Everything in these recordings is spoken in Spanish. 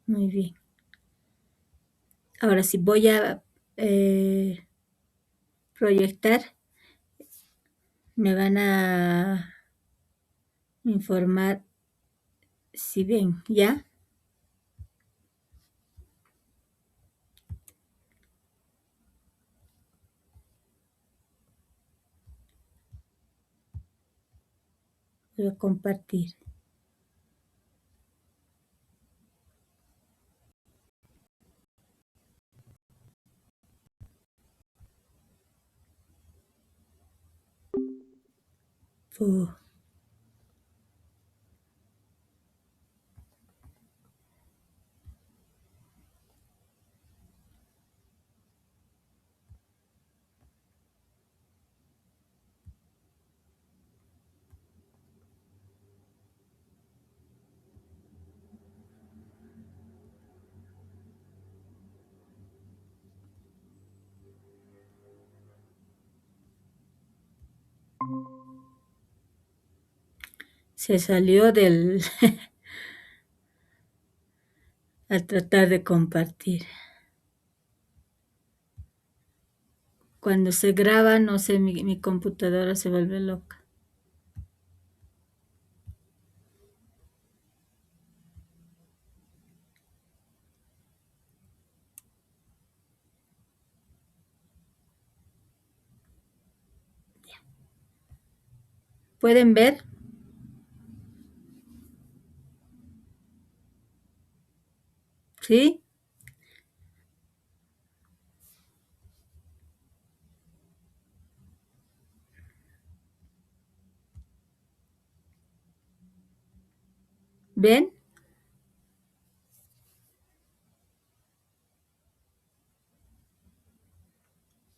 Muy bien. Ahora sí voy a proyectar. Me van a informar si ven, ¿ya? Voy a compartir. Voy Se salió del al tratar de compartir. Cuando se graba, no sé, mi computadora se vuelve loca. ¿Pueden ver? ¿Sí? ¿Ven?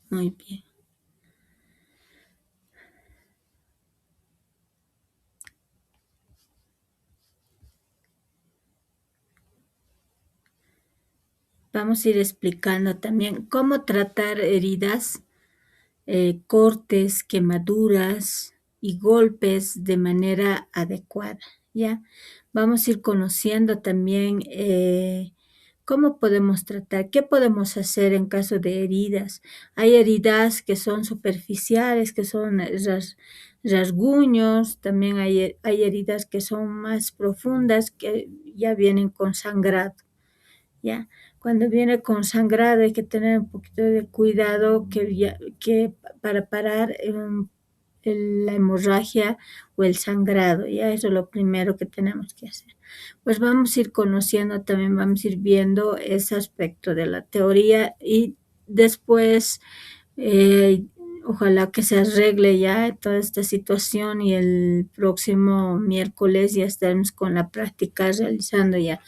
Muy bien. Vamos a ir explicando también cómo tratar heridas, cortes, quemaduras y golpes de manera adecuada, ¿ya? Vamos a ir conociendo también cómo podemos tratar, qué podemos hacer en caso de heridas. Hay heridas que son superficiales, que son rasguños, también hay heridas que son más profundas, que ya vienen con sangrado, ¿ya? Cuando viene con sangrado hay que tener un poquito de cuidado que para parar la hemorragia o el sangrado, ¿ya? Eso es lo primero que tenemos que hacer. Pues vamos a ir conociendo también, vamos a ir viendo ese aspecto de la teoría y después ojalá que se arregle ya toda esta situación y el próximo miércoles ya estaremos con la práctica realizando ya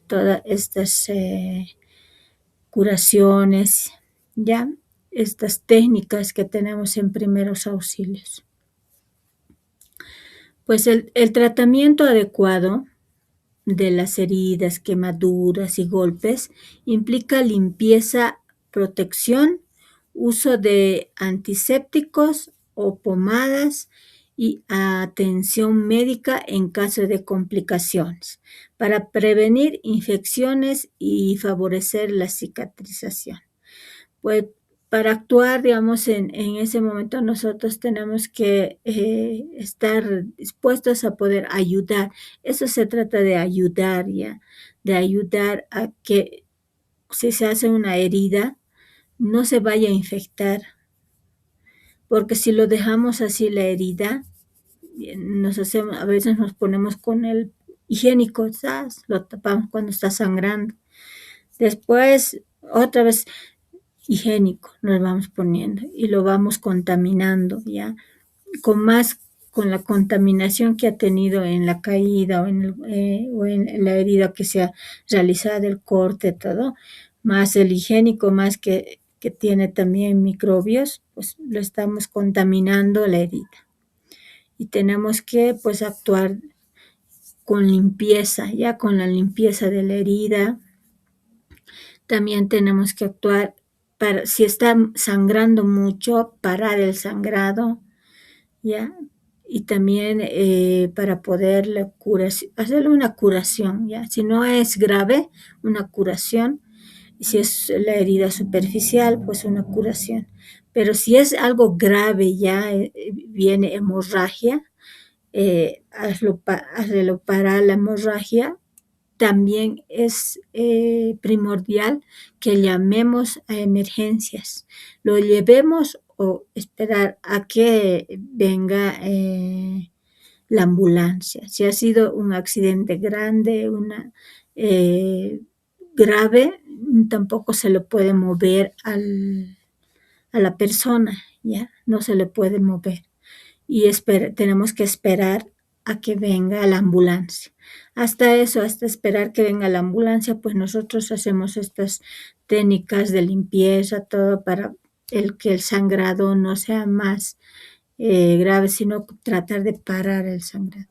todas estas curaciones, ya estas técnicas que tenemos en primeros auxilios. Pues el tratamiento adecuado de las heridas, quemaduras y golpes implica limpieza, protección, uso de antisépticos o pomadas y atención médica en caso de complicaciones para prevenir infecciones y favorecer la cicatrización. Pues para actuar, digamos, en ese momento nosotros tenemos que estar dispuestos a poder ayudar. Eso se trata de ayudar, ¿ya? De ayudar a que si se hace una herida, no se vaya a infectar, porque si lo dejamos así la herida, a veces nos ponemos con el higiénico, ¿sabes? Lo tapamos cuando está sangrando. Después, otra vez, higiénico nos vamos poniendo y lo vamos contaminando, ¿ya? Con la contaminación que ha tenido en la caída o en la herida que se ha realizado, el corte, todo, más el higiénico, más que tiene también microbios, pues lo estamos contaminando la herida. Y tenemos que pues actuar con limpieza, ya con la limpieza de la herida. También tenemos que actuar si está sangrando mucho, parar el sangrado, ¿ya? y también para poder hacerle una curación, ¿ya? Si no es grave, una curación. Si es la herida superficial, pues una curación. Pero si es algo grave, ya viene hemorragia, hazlo para la hemorragia. También es primordial que llamemos a emergencias. Lo llevemos o esperar a que venga la ambulancia. Si ha sido un accidente grande, grave, tampoco se le puede mover a la persona, ¿ya? No se le puede mover. Y tenemos que esperar a que venga la ambulancia. Hasta eso, hasta esperar que venga la ambulancia, pues nosotros hacemos estas técnicas de limpieza, todo para que el sangrado no sea más grave, sino tratar de parar el sangrado.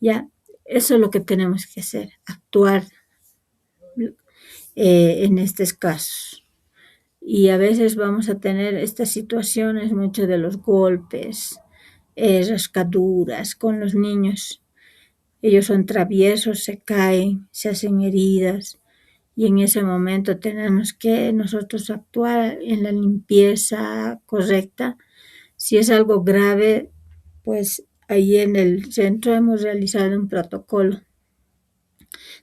Ya, eso es lo que tenemos que hacer, actuar en estos casos. Y a veces vamos a tener estas situaciones, mucho de los golpes, rascaduras con los niños. Ellos son traviesos, se caen, se hacen heridas. Y en ese momento tenemos que nosotros actuar en la limpieza correcta. Si es algo grave, pues ahí en el centro hemos realizado un protocolo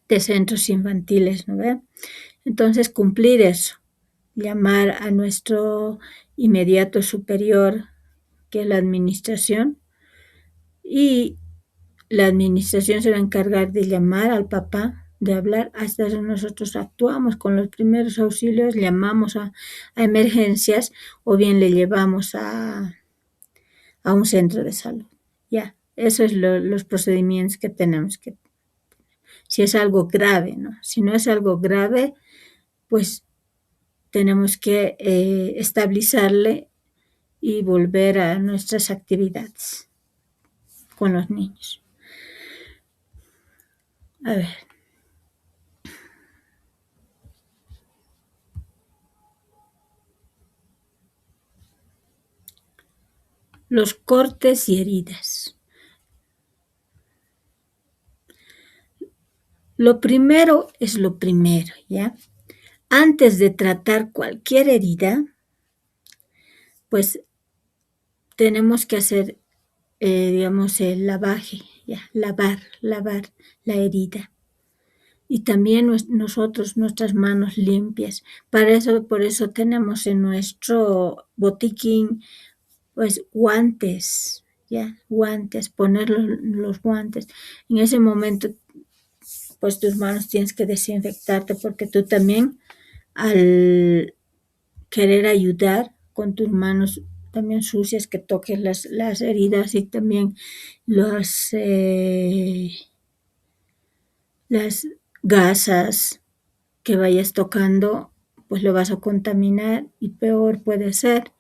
de centros infantiles, ¿no ve? Entonces, cumplir eso, llamar a nuestro inmediato superior, que es la administración, y la administración se va a encargar de llamar al papá, de hablar. Hasta eso nosotros actuamos con los primeros auxilios, llamamos a emergencias o bien le llevamos a un centro de salud. Ya, eso es los procedimientos que tenemos que, si es algo grave, ¿no? Si no es algo grave, pues tenemos que estabilizarle y volver a nuestras actividades con los niños. A ver. Los cortes y heridas. Lo primero es lo primero, ¿ya? Antes de tratar cualquier herida, pues tenemos que hacer, digamos, el lavaje, ¿ya? Lavar la herida. Y también nosotros, nuestras manos limpias. Por eso tenemos en nuestro botiquín, pues, guantes, ¿ya? Guantes, poner los guantes. En ese momento, pues, tus manos tienes que desinfectarte porque tú también, al querer ayudar con tus manos también sucias, que toques las heridas y también las gasas que vayas tocando, pues lo vas a contaminar y peor puede ser.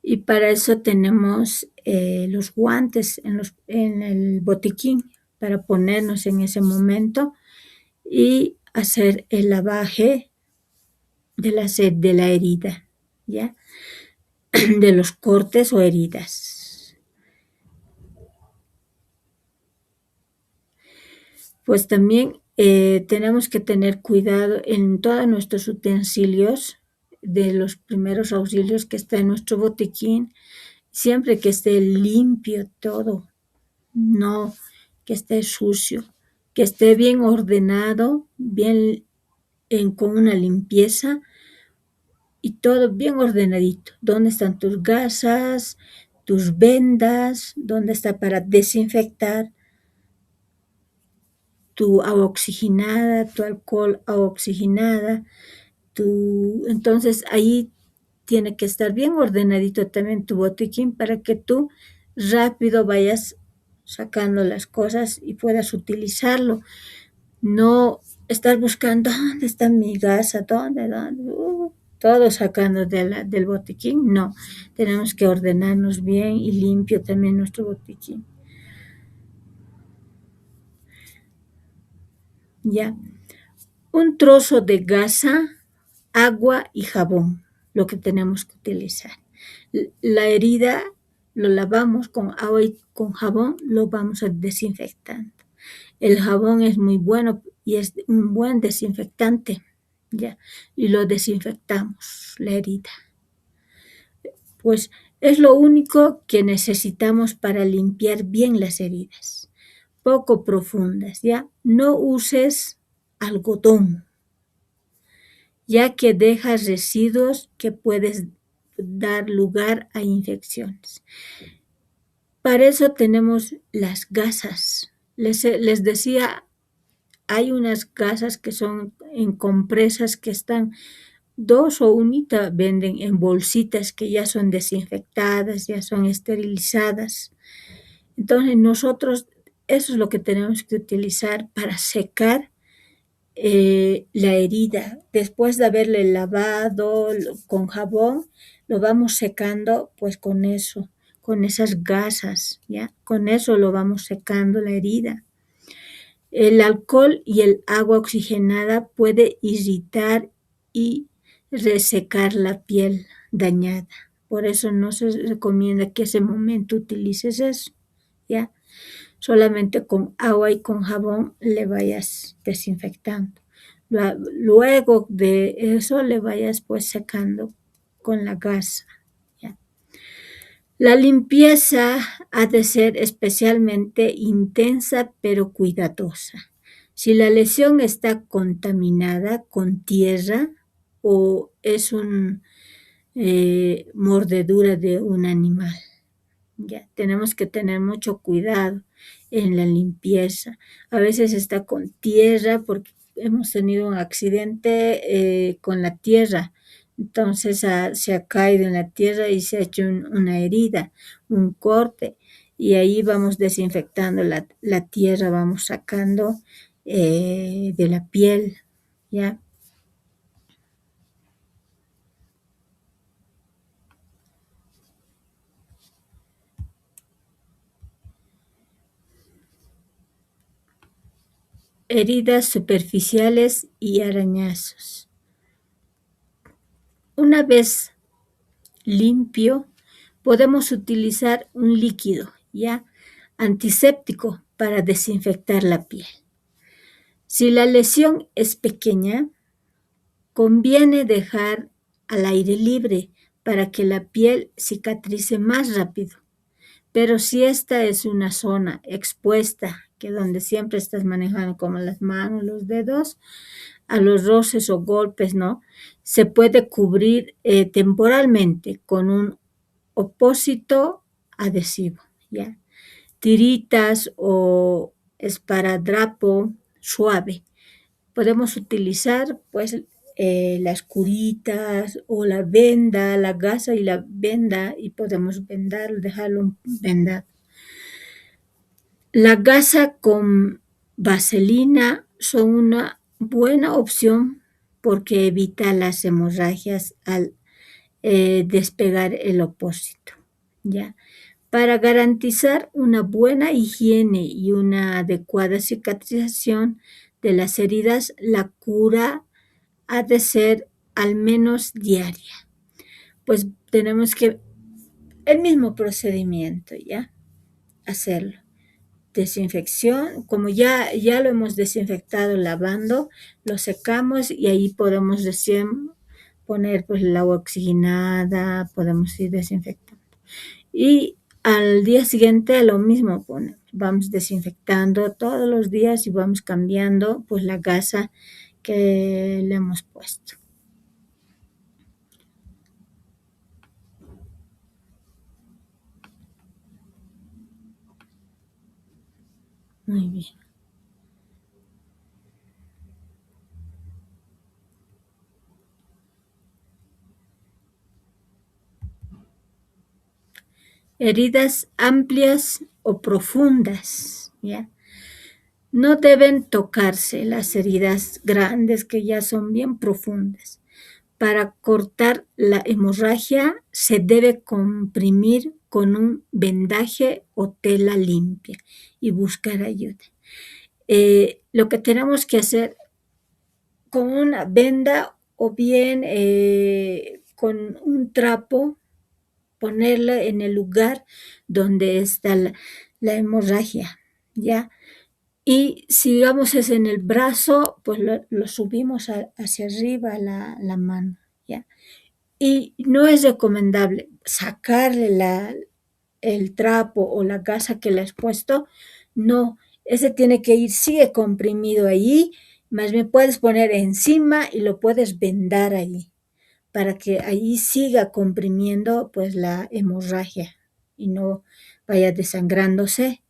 Y para eso tenemos los guantes en el botiquín para ponernos en ese momento y hacer el lavaje de la herida, ¿ya? De los cortes o heridas. Pues también tenemos que tener cuidado en todos nuestros utensilios de los primeros auxilios que está en nuestro botiquín, siempre que esté limpio todo, no que esté sucio, que esté bien ordenado, bien con una limpieza y todo bien ordenadito. ¿Dónde están tus gasas, tus vendas? ¿Dónde está para desinfectar? Tu agua oxigenada, tu alcohol, agua oxigenada, entonces ahí tiene que estar bien ordenadito también tu botiquín para que tú rápido vayas sacando las cosas y puedas utilizarlo. No estar buscando dónde está mi gasa, dónde, todo sacando del botiquín. No, tenemos que ordenarnos bien y limpio también nuestro botiquín. Ya. Un trozo de gasa, agua y jabón, lo que tenemos que utilizar. La herida lo lavamos con agua y con jabón, lo vamos a desinfectando. El jabón es muy bueno y es un buen desinfectante, ¿ya? Y lo desinfectamos, la herida. Pues es lo único que necesitamos para limpiar bien las heridas, poco profundas, ¿ya? No uses algodón, ya que deja residuos que pueden dar lugar a infecciones. Para eso tenemos las gasas. Les decía, hay unas gasas que son en compresas que están dos o unita venden en bolsitas que ya son desinfectadas, ya son esterilizadas. Entonces nosotros eso es lo que tenemos que utilizar para secar la herida. Después de haberle lavado con jabón, lo vamos secando pues con eso, con esas gasas, ¿ya? Con eso lo vamos secando la herida. El alcohol y el agua oxigenada puede irritar y resecar la piel dañada. Por eso no se recomienda que ese momento utilices eso, ¿ya? Solamente con agua y con jabón le vayas desinfectando. Luego de eso le vayas pues secando con la gasa, ¿ya? La limpieza ha de ser especialmente intensa pero cuidadosa. Si la lesión está contaminada con tierra o es una mordedura de un animal, ya tenemos que tener mucho cuidado en la limpieza. A veces está con tierra porque hemos tenido un accidente con la tierra. Entonces se ha caído en la tierra y se ha hecho una herida, un corte. Y ahí vamos desinfectando la tierra, vamos sacando de la piel, ¿ya? Heridas superficiales y arañazos. Una vez limpio, podemos utilizar un líquido, ¿ya? Antiséptico para desinfectar la piel. Si la lesión es pequeña, conviene dejar al aire libre para que la piel cicatrice más rápido. Pero si esta es una zona expuesta, que donde siempre estás manejando como las manos, los dedos, a los roces o golpes, ¿no? Se puede cubrir temporalmente con un opósito adhesivo, ¿ya? Tiritas o esparadrapo suave. Podemos utilizar, pues, las curitas o la venda, la gasa y la venda, y podemos vendar, dejarlo vendado. La gasa con vaselina son una buena opción porque evita las hemorragias al despegar el opósito, ¿ya? Para garantizar una buena higiene y una adecuada cicatrización de las heridas, la cura ha de ser al menos diaria. Pues tenemos que, el mismo procedimiento, ¿ya? Hacerlo. Desinfección, como ya lo hemos desinfectado lavando, lo secamos y ahí podemos recién poner pues el agua oxigenada, podemos ir desinfectando. Y al día siguiente lo mismo, vamos desinfectando todos los días y vamos cambiando pues la gasa que le hemos puesto. Muy bien. Heridas amplias o profundas, ¿ya? No deben tocarse las heridas grandes que ya son bien profundas. Para cortar la hemorragia se debe comprimir con un vendaje o tela limpia y buscar ayuda. Lo que tenemos que hacer con una venda o bien con un trapo, ponerla en el lugar donde está la hemorragia, ¿ya? Y si digamos es en el brazo, pues lo subimos hacia arriba la mano, ¿ya? Y no es recomendable sacarle el trapo o la gasa que le has puesto, no, ese tiene que ir, sigue comprimido ahí, más bien puedes poner encima y lo puedes vendar ahí, para que ahí siga comprimiendo pues la hemorragia y no vaya desangrándose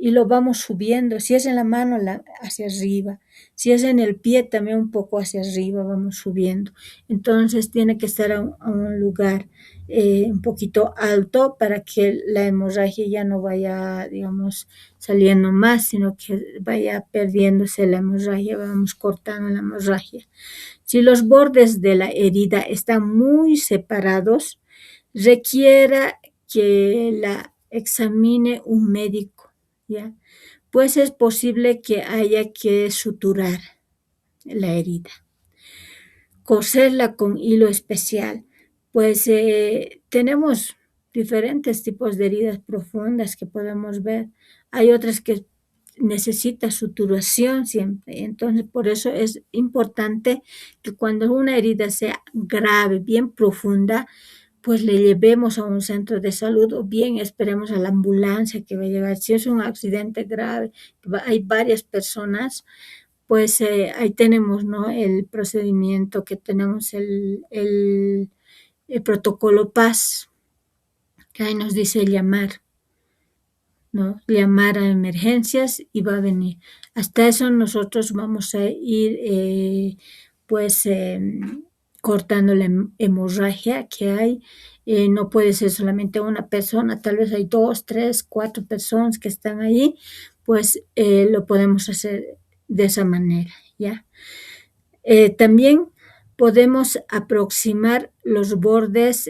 y lo vamos subiendo. Si es en la mano, hacia arriba. Si es en el pie, también un poco hacia arriba, vamos subiendo. Entonces tiene que estar a un lugar un poquito alto para que la hemorragia ya no vaya, digamos, saliendo más, sino que vaya perdiéndose la hemorragia, vamos cortando la hemorragia. Si los bordes de la herida están muy separados, requiera que la examine un médico, ¿ya? Pues es posible que haya que suturar la herida, coserla con hilo especial, pues tenemos diferentes tipos de heridas profundas que podemos ver. Hay otras que necesita suturación siempre. Entonces, por eso es importante que cuando una herida sea grave, bien profunda, pues le llevemos a un centro de salud o bien esperemos a la ambulancia que va a llegar. Si es un accidente grave, hay varias personas, pues ahí tenemos, ¿no? El procedimiento que tenemos, el protocolo PAS, que ahí nos dice llamar, ¿no? Llamar a emergencias y va a venir. Hasta eso nosotros vamos a ir, pues, cortando la hemorragia que hay. No puede ser solamente una persona, tal vez hay 2, 3, 4 personas que están ahí, pues lo podemos hacer de esa manera, ¿ya? También podemos aproximar los bordes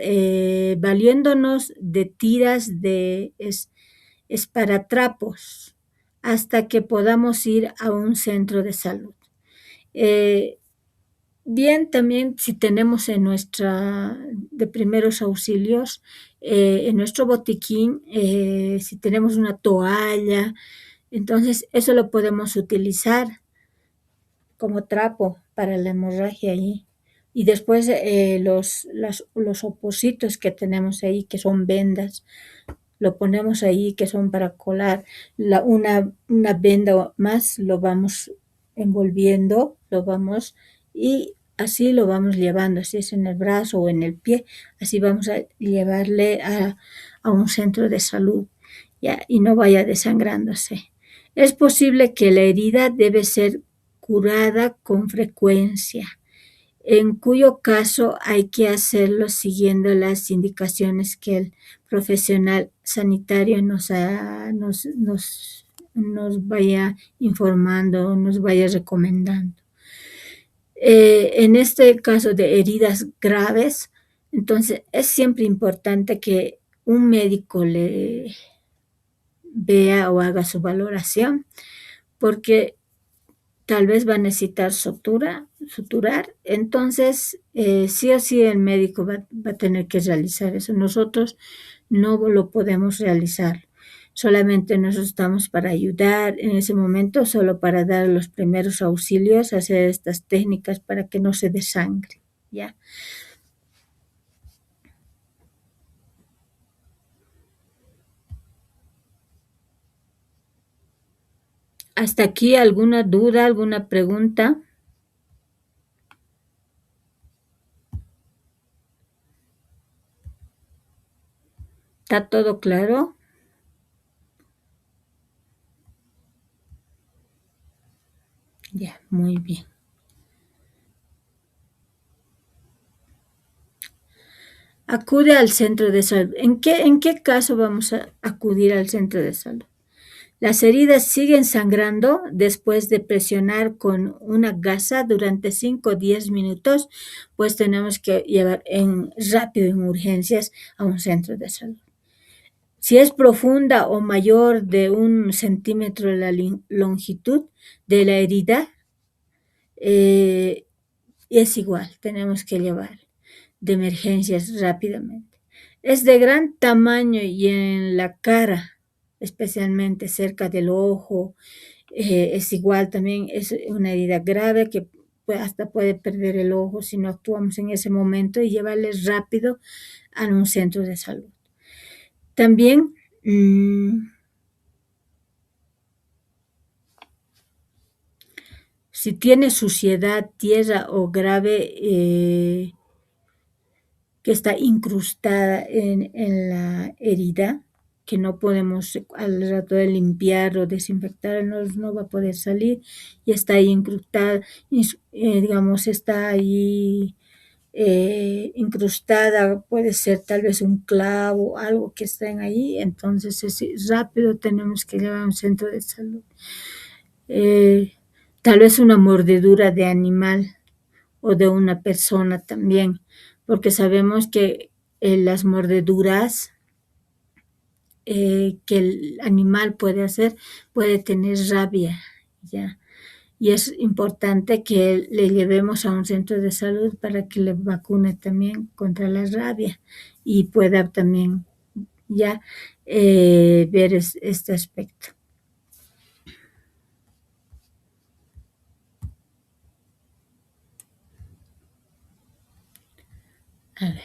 valiéndonos de tiras de esparatrapos hasta que podamos ir a un centro de salud. Bien, también si tenemos en nuestra de primeros auxilios, en nuestro botiquín, si tenemos una toalla, entonces eso lo podemos utilizar como trapo para la hemorragia ahí. Y después los opositos que tenemos ahí, que son vendas, lo ponemos ahí, que son para colar. Una venda más lo vamos envolviendo, lo vamos, y así lo vamos llevando, si es en el brazo o en el pie, así vamos a llevarle a un centro de salud, ¿ya? Y no vaya desangrándose. Es posible que la herida debe ser curada con frecuencia, en cuyo caso hay que hacerlo siguiendo las indicaciones que el profesional sanitario nos vaya informando, nos vaya recomendando. En este caso de heridas graves, entonces es siempre importante que un médico le vea o haga su valoración, porque tal vez va a necesitar suturar, entonces sí o sí el médico va a tener que realizar eso. Nosotros no lo podemos realizar, solamente nosotros estamos para ayudar en ese momento, solo para dar los primeros auxilios, hacer estas técnicas para que no se desangre, ¿ya? ¿Hasta aquí alguna duda, alguna pregunta? ¿Está todo claro? Ya, muy bien. Acude al centro de salud. ¿En qué caso vamos a acudir al centro de salud? Las heridas siguen sangrando después de presionar con una gasa durante 5 o 10 minutos, pues tenemos que llevar rápido en urgencias a un centro de salud. Si es profunda o mayor de 1 centímetro la longitud de la herida, es igual, tenemos que llevar de emergencias rápidamente. Es de gran tamaño y en la cara, especialmente cerca del ojo, es igual también, es una herida grave que hasta puede perder el ojo si no actuamos en ese momento y llevarles rápido a un centro de salud. También si tiene suciedad, tierra o grave que está incrustada en la herida, que no podemos al rato de limpiar o desinfectar, no va a poder salir, y está ahí incrustada, digamos, está ahí incrustada, puede ser tal vez un clavo, algo que estén ahí, entonces rápido tenemos que llevar a un centro de salud. Tal vez una mordedura de animal o de una persona también, porque sabemos que las mordeduras que el animal puede hacer, puede tener rabia, ¿ya? Y es importante que le llevemos a un centro de salud para que le vacune también contra la rabia y pueda también ya ver este aspecto. A ver.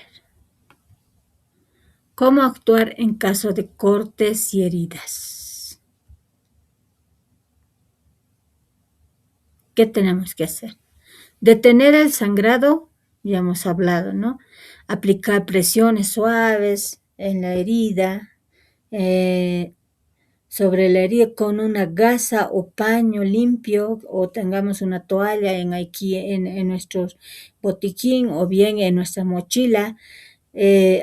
¿Cómo actuar en caso de cortes y heridas? ¿Qué tenemos que hacer? Detener el sangrado, ya hemos hablado, ¿no? Aplicar presiones suaves en la herida, sobre la herida con una gasa o paño limpio, o tengamos una toalla en nuestro botiquín o bien en nuestra mochila,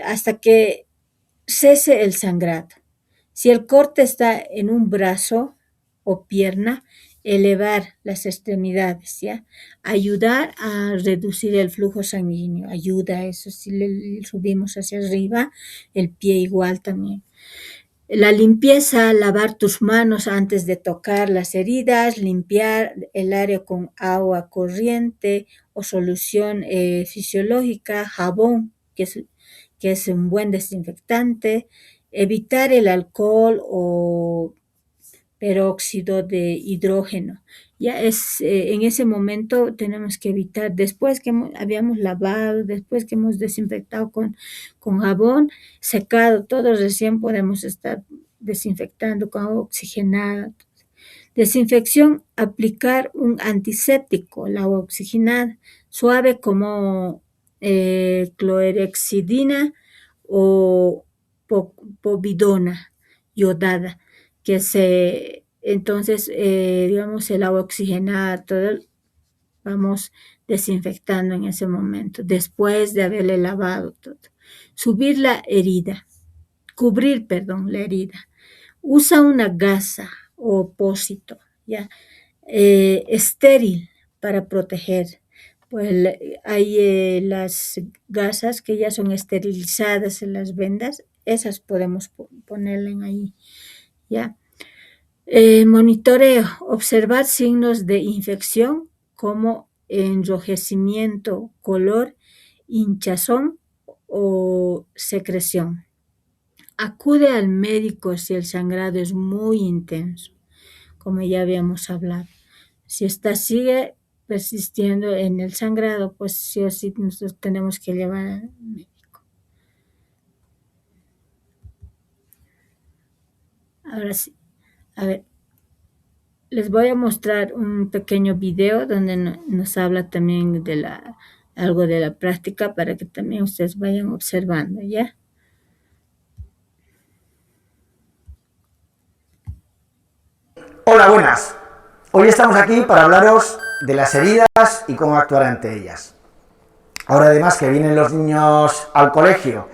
hasta que cese el sangrado. Si el corte está en un brazo o pierna, elevar las extremidades, ¿ya? Ayudar a reducir el flujo sanguíneo, ayuda a eso. Si le subimos hacia arriba, el pie igual también. La limpieza, lavar tus manos antes de tocar las heridas, limpiar el área con agua corriente o solución fisiológica, jabón, que es un buen desinfectante, evitar el alcohol o peróxido de hidrógeno. Ya en ese momento tenemos que evitar, después que habíamos lavado, después que hemos desinfectado con jabón, secado, todo recién podemos estar desinfectando con agua oxigenada. Desinfección, aplicar un antiséptico, el agua oxigenada, suave como clorhexidina o povidona iodada, entonces, digamos, el agua oxigenada, todo, vamos desinfectando en ese momento, después de haberle lavado todo. Subir la herida, cubrir, perdón, la herida. Usa una gasa o opósito, ¿ya? Estéril para proteger. Pues hay las gasas que ya son esterilizadas en las vendas, esas podemos ponerla ahí, ¿ya? Monitoreo, observar signos de infección como enrojecimiento, color, hinchazón o secreción. Acude al médico si el sangrado es muy intenso, como ya habíamos hablado. Si sigue persistiendo en el sangrado, pues sí o sí nosotros tenemos que llevar al médico. Ahora sí, a ver, les voy a mostrar un pequeño video donde nos habla también de algo de la práctica para que también ustedes vayan observando, ¿ya? Hola, buenas. Hoy estamos aquí para hablaros de las heridas y cómo actuar ante ellas. Ahora además que vienen los niños al colegio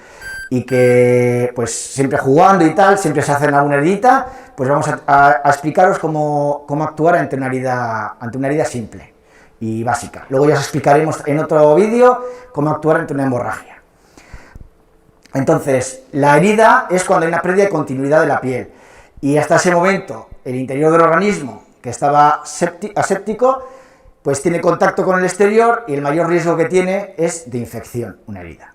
y que pues siempre jugando y tal, siempre se hacen alguna heridita, pues vamos a explicaros cómo actuar ante una herida simple y básica. Luego ya os explicaremos en otro vídeo cómo actuar ante una hemorragia. Entonces, la herida es cuando hay una pérdida de continuidad de la piel y hasta ese momento el interior del organismo, que estaba aséptico, pues tiene contacto con el exterior y el mayor riesgo que tiene es de infección, una herida.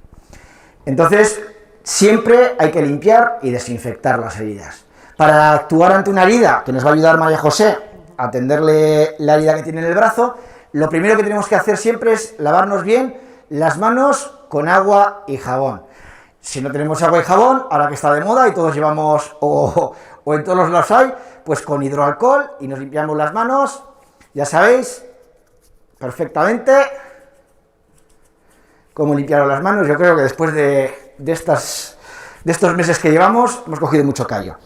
Entonces, Siempre hay que limpiar y desinfectar las heridas. Para actuar ante una herida, que nos va a ayudar María José a atenderle la herida que tiene en el brazo, lo primero que tenemos que hacer siempre es lavarnos bien las manos con agua y jabón. Si no tenemos agua y jabón, ahora que está de moda y todos llevamos, o en todos los lados hay, pues con hidroalcohol y nos limpiamos las manos, ya sabéis, perfectamente cómo limpiaros las manos. Yo creo que después de estos meses que llevamos, hemos cogido mucho callo.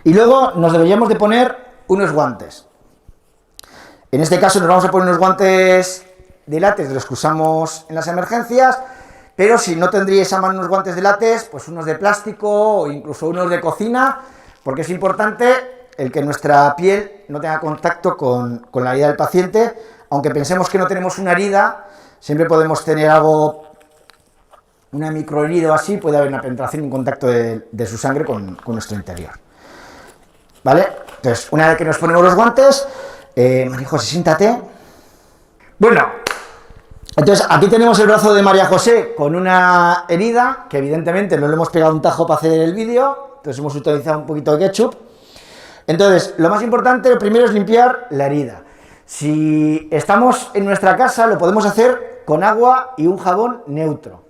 Y luego nos deberíamos de poner unos guantes. En este caso nos vamos a poner unos guantes de látex de los que usamos en las emergencias, pero si no tendríais a mano unos guantes de látex, pues unos de plástico o incluso unos de cocina, porque es importante el que nuestra piel no tenga contacto con la herida del paciente. Aunque pensemos que no tenemos una herida, siempre podemos tener algo, una microherida o así, puede haber una penetración y un contacto de su sangre con nuestro interior. ¿Vale? Entonces, una vez que nos ponemos los guantes, María José, siéntate. Bueno, entonces aquí tenemos el brazo de María José con una herida, que evidentemente no le hemos pegado un tajo para hacer el vídeo, entonces hemos utilizado un poquito de ketchup. Entonces, lo más importante, lo primero es limpiar la herida. Si estamos en nuestra casa, lo podemos hacer con agua y un jabón neutro.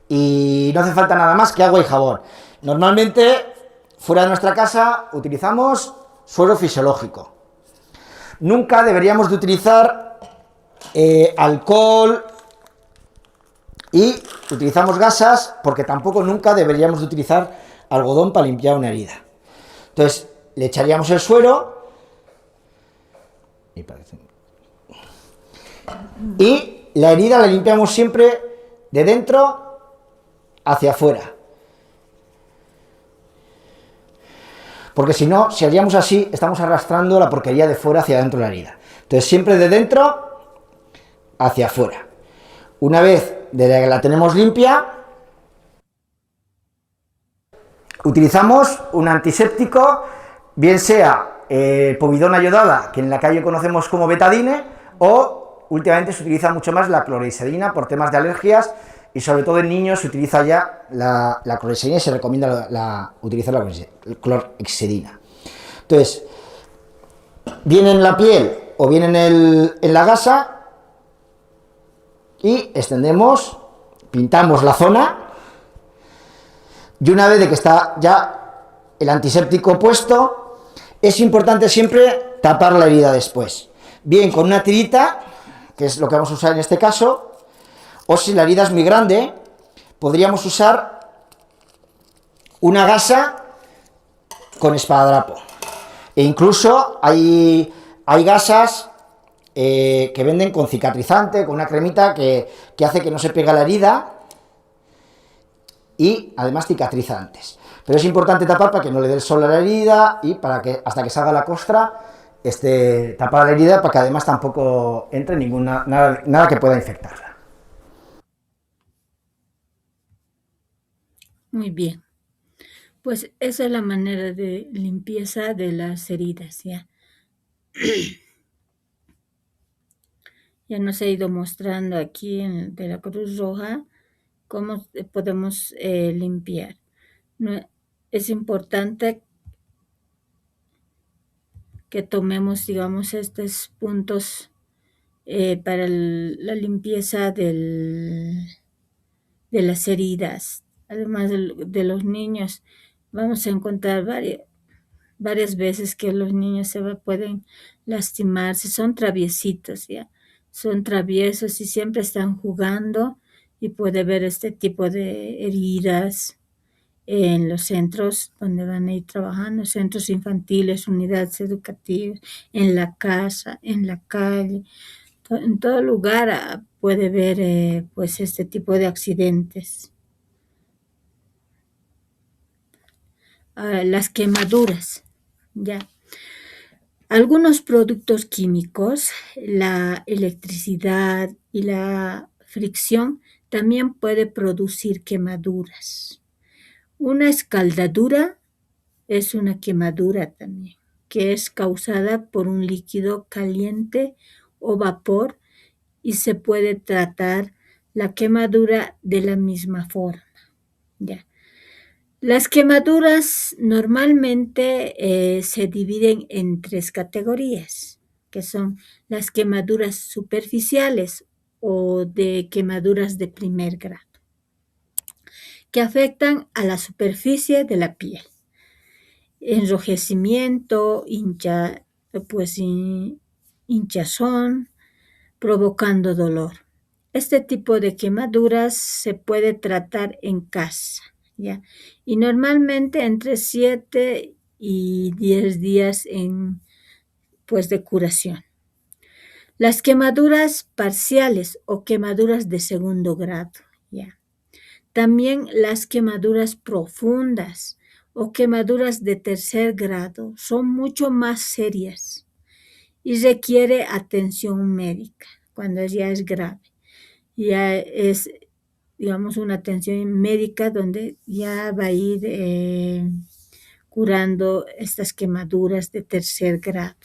Y no hace falta nada más que agua y jabón. Normalmente, fuera de nuestra casa, utilizamos suero fisiológico. Nunca deberíamos de utilizar alcohol y utilizamos gasas, porque tampoco nunca deberíamos de utilizar algodón para limpiar una herida. Entonces, le echaríamos el suero y la herida la limpiamos siempre de dentro hacia afuera. Porque si no, si haríamos así, estamos arrastrando la porquería de fuera hacia dentro de la herida. Entonces, siempre de dentro hacia afuera. Una vez de que la tenemos limpia, utilizamos un antiséptico, bien sea povidona yodada, que en la calle conocemos como betadine, o últimamente se utiliza mucho más la clorhexidina por temas de alergias, y sobre todo en niños se utiliza ya la clorhexidina y se recomienda utilizar la clorhexidina. Entonces, viene en la piel o viene en la gasa y extendemos, pintamos la zona, y una vez de que está ya el antiséptico puesto, es importante siempre tapar la herida después. Bien con una tirita, que es lo que vamos a usar en este caso, o si la herida es muy grande, podríamos usar una gasa con esparadrapo. E incluso hay gasas que venden con cicatrizante, con una cremita que hace que no se pegue la herida y además cicatriza antes. Pero es importante tapar para que no le dé el sol a la herida y para que hasta que salga la costra esté tapada la herida, para que además tampoco entre nada que pueda infectarla. Muy bien. Pues esa es la manera de limpieza de las heridas, ¿ya? Ya nos ha ido mostrando aquí de la Cruz Roja cómo podemos limpiar. Es importante que tomemos, digamos, estos puntos para la limpieza de las heridas. Además de los niños, vamos a encontrar varias veces que los niños pueden lastimarse, son traviesitos, ¿ya? Son traviesos y siempre están jugando y puede haber este tipo de heridas en los centros donde van a ir trabajando, centros infantiles, unidades educativas, en la casa, en la calle, en todo lugar puede haber pues este tipo de accidentes. Las quemaduras, ya. Algunos productos químicos, la electricidad y la fricción también puede producir quemaduras. Una escaldadura es una quemadura también, que es causada por un líquido caliente o vapor y se puede tratar la quemadura de la misma forma. ¿Ya? Las quemaduras normalmente se dividen en 3 categorías, que son las quemaduras superficiales o de quemaduras de primer grado, que afectan a la superficie de la piel. Enrojecimiento, hinchazón, provocando dolor. Este tipo de quemaduras se puede tratar en casa, ¿ya? Y normalmente entre 7 y 10 días pues, de curación. Las quemaduras parciales o quemaduras de segundo grado, ¿ya? También las quemaduras profundas o quemaduras de tercer grado son mucho más serias y requiere atención médica cuando ya es grave. Ya es, digamos, una atención médica donde ya va a ir curando estas quemaduras de tercer grado.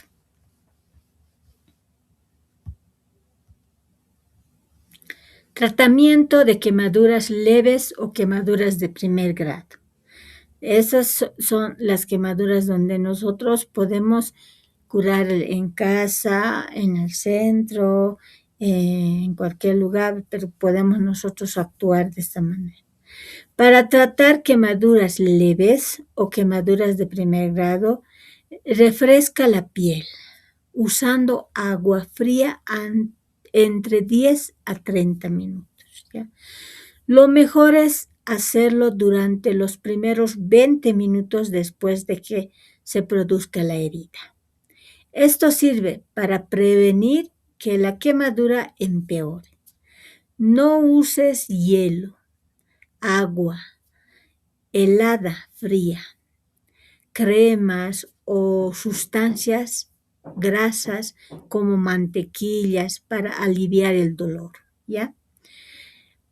Tratamiento de quemaduras leves o quemaduras de primer grado. Esas son las quemaduras donde nosotros podemos curar en casa, en el centro, en cualquier lugar, pero podemos nosotros actuar de esta manera. Para tratar quemaduras leves o quemaduras de primer grado, refresca la piel usando agua fría entre 10 a 30 minutos, ¿ya? Lo mejor es hacerlo durante los primeros 20 minutos después de que se produzca la herida. Esto sirve para prevenir que la quemadura empeore. No uses hielo, agua helada, fría, cremas o sustancias grasas como mantequillas para aliviar el dolor, ¿ya?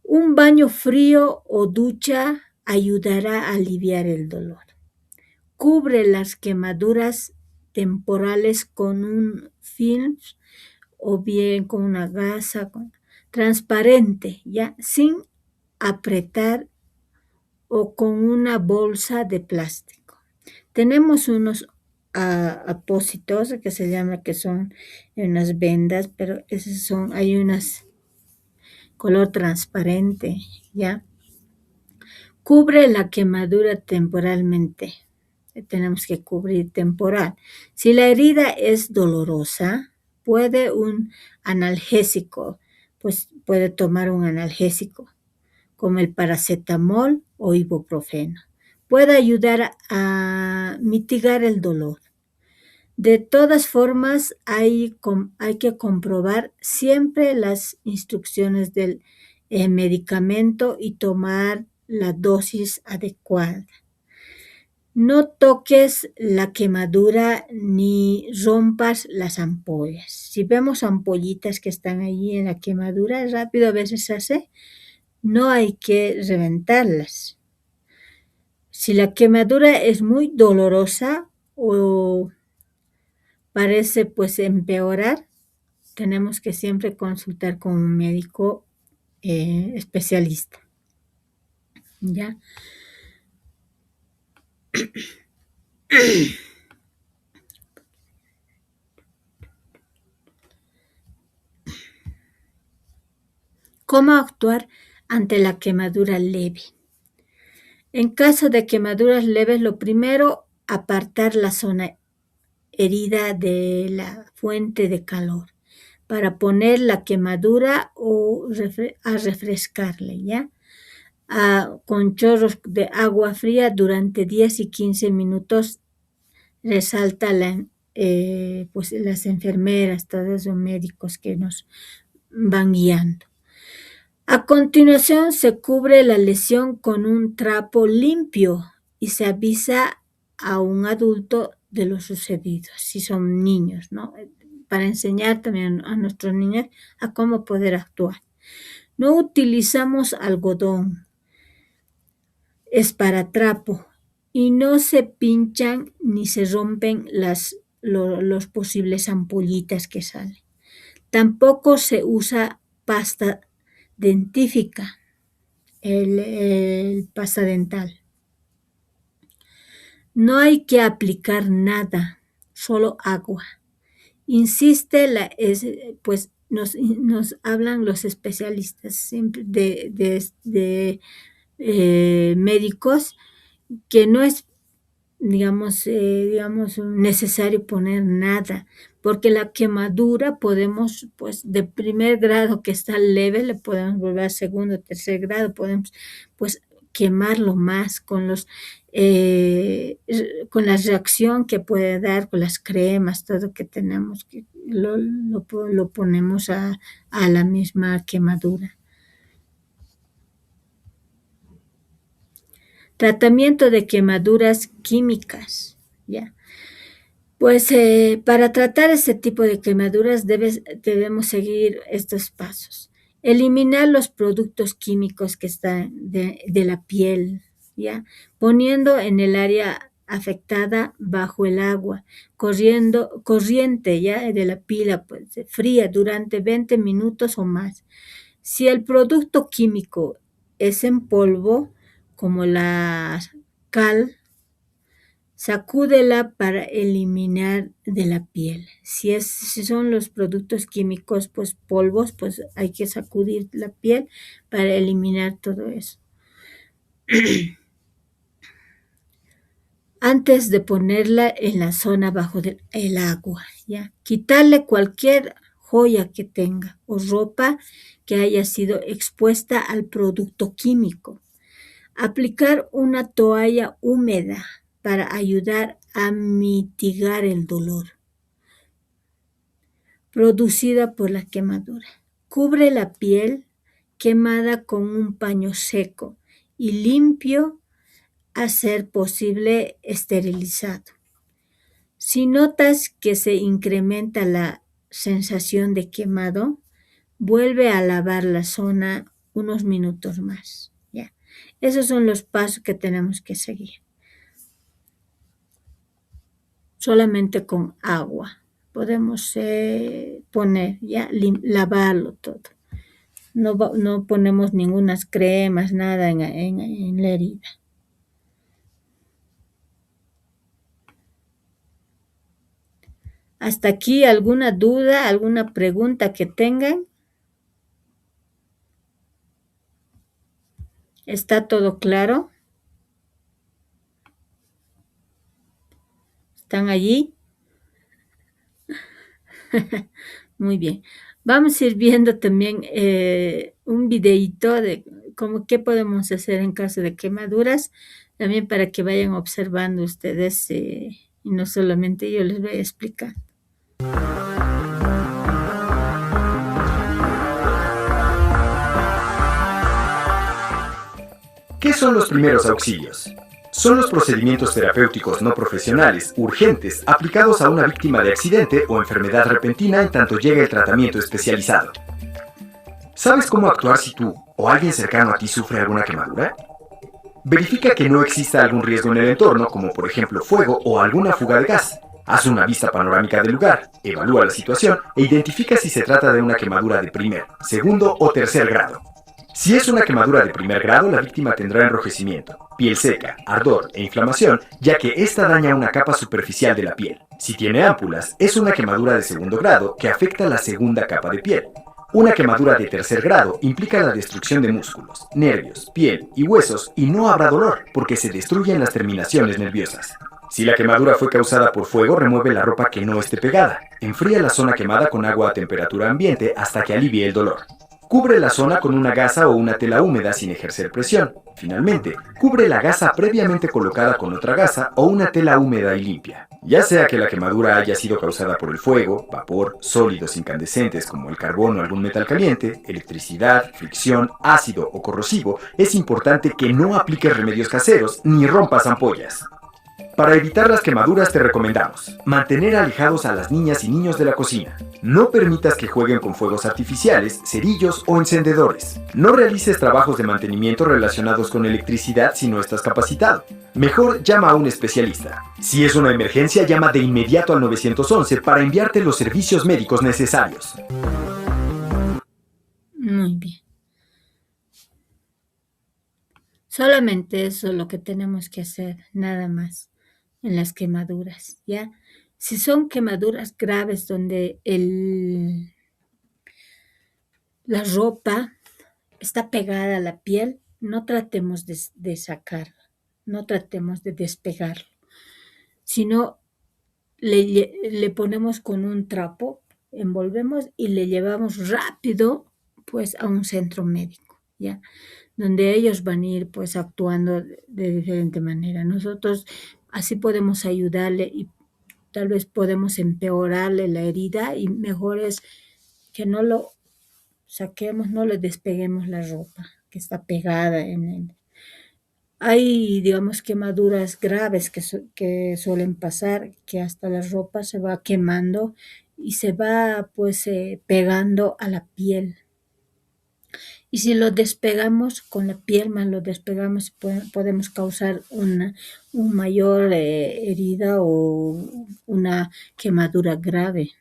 Un baño frío o ducha ayudará a aliviar el dolor. Cubre las quemaduras temporales con un film o bien con una gasa transparente, ¿ya? Sin apretar o con una bolsa de plástico. Tenemos unos apósitos que se llama, que son unas vendas, pero esos son, hay unas color transparente, ¿ya? Cubre la quemadura temporalmente. Tenemos que cubrir temporal. Si la herida es dolorosa, puede un analgésico, pues puede tomar un analgésico, como el paracetamol o ibuprofeno. Puede ayudar a mitigar el dolor. De todas formas, hay que comprobar siempre las instrucciones del medicamento y tomar la dosis adecuada. No toques la quemadura ni rompas las ampollas. Si vemos ampollitas que están allí en la quemadura, rápido a veces se hace, no hay que reventarlas. Si la quemadura es muy dolorosa o parece pues empeorar, tenemos que siempre consultar con un médico especialista. ¿Ya? ¿Cómo actuar ante la quemadura leve? En caso de quemaduras leves, lo primero, apartar la zona herida de la fuente de calor para poner la quemadura o a refrescarle, ¿ya? Con chorros de agua fría durante 10 y 15 minutos, resalta pues las enfermeras, todos los médicos que nos van guiando. A continuación, se cubre la lesión con un trapo limpio y se avisa a un adulto de lo sucedido, si son niños, ¿no? Para enseñar también a nuestros niños a cómo poder actuar. No utilizamos algodón, esparatrapo, y no se pinchan ni se rompen los posibles ampollitas que salen. Tampoco se usa pasta dentífica, el pasta dental. No hay que aplicar nada, solo agua. Insiste, pues nos hablan los especialistas siempre de médicos que no es digamos, necesario poner nada, porque la quemadura podemos, pues, de primer grado que está leve, le podemos volver a segundo, tercer grado, podemos, pues, quemarlo más con la reacción que puede dar, con las cremas, todo que tenemos, que lo ponemos a la misma quemadura. Tratamiento de quemaduras químicas, ¿ya? Pues para tratar este tipo de quemaduras debemos seguir estos pasos. Eliminar los productos químicos que están de la piel, ¿ya? Poniendo en el área afectada bajo el agua, corriente ya de la pila pues, fría durante 20 minutos o más. Si el producto químico es en polvo, como la cal, sacúdela para eliminar de la piel. Si son los productos químicos, pues polvos, pues hay que sacudir la piel para eliminar todo eso. Antes de ponerla en la zona bajo el agua, ¿ya? Quitarle cualquier joya que tenga o ropa que haya sido expuesta al producto químico. Aplicar una toalla húmeda para ayudar a mitigar el dolor producida por la quemadura. Cubre la piel quemada con un paño seco y limpio a ser posible esterilizado. Si notas que se incrementa la sensación de quemado, vuelve a lavar la zona unos minutos más. ¿Ya? Esos son los pasos que tenemos que seguir. Solamente con agua podemos poner, ya, lavarlo todo. No ponemos ninguna cremas, nada en la herida. ¿Hasta aquí alguna duda, alguna pregunta que tengan? ¿Está todo claro? ¿Están allí? Muy bien. Vamos a ir viendo también un videito de cómo qué podemos hacer en caso de quemaduras, también para que vayan observando ustedes y no solamente yo les voy a explicar. ¿Qué son los primeros auxilios? Son los procedimientos terapéuticos no profesionales, urgentes, aplicados a una víctima de accidente o enfermedad repentina en tanto llega el tratamiento especializado. ¿Sabes cómo actuar si tú o alguien cercano a ti sufre alguna quemadura? Verifica que no exista algún riesgo en el entorno, como por ejemplo fuego o alguna fuga de gas. Haz una vista panorámica del lugar, evalúa la situación e identifica si se trata de una quemadura de primer, segundo o tercer grado. Si es una quemadura de primer grado, la víctima tendrá enrojecimiento, piel seca, ardor e inflamación, ya que esta daña una capa superficial de la piel. Si tiene ámpulas, es una quemadura de segundo grado que afecta la segunda capa de piel. Una quemadura de tercer grado implica la destrucción de músculos, nervios, piel y huesos y no habrá dolor porque se destruyen las terminaciones nerviosas. Si la quemadura fue causada por fuego, remueve la ropa que no esté pegada. Enfría la zona quemada con agua a temperatura ambiente hasta que alivie el dolor. Cubre la zona con una gasa o una tela húmeda sin ejercer presión. Finalmente, cubre la gasa previamente colocada con otra gasa o una tela húmeda y limpia. Ya sea que la quemadura haya sido causada por el fuego, vapor, sólidos incandescentes como el carbón o algún metal caliente, electricidad, fricción, ácido o corrosivo, es importante que no apliques remedios caseros ni rompas ampollas. Para evitar las quemaduras te recomendamos mantener alejados a las niñas y niños de la cocina. No permitas que jueguen con fuegos artificiales, cerillos o encendedores. No realices trabajos de mantenimiento relacionados con electricidad si no estás capacitado. Mejor llama a un especialista. Si es una emergencia, llama de inmediato al 911 para enviarte los servicios médicos necesarios. Muy bien. Solamente eso es lo que tenemos que hacer, nada más. en las quemaduras, ¿ya? Si son quemaduras graves donde la ropa está pegada a la piel, no tratemos de sacarla, no tratemos de despegarlo, sino le ponemos con un trapo, envolvemos y le llevamos rápido pues a un centro médico, ¿ya? Donde ellos van a ir pues actuando de diferente manera. Nosotros así podemos ayudarle y tal vez podemos empeorarle la herida y mejor es que no lo saquemos, no le despeguemos la ropa que está pegada en él. Hay, digamos, quemaduras graves que suelen pasar, que hasta la ropa se va quemando y se va pues pegando a la piel. Y si lo despegamos con la piel, más lo despegamos, podemos causar un mayor herida o una quemadura grave,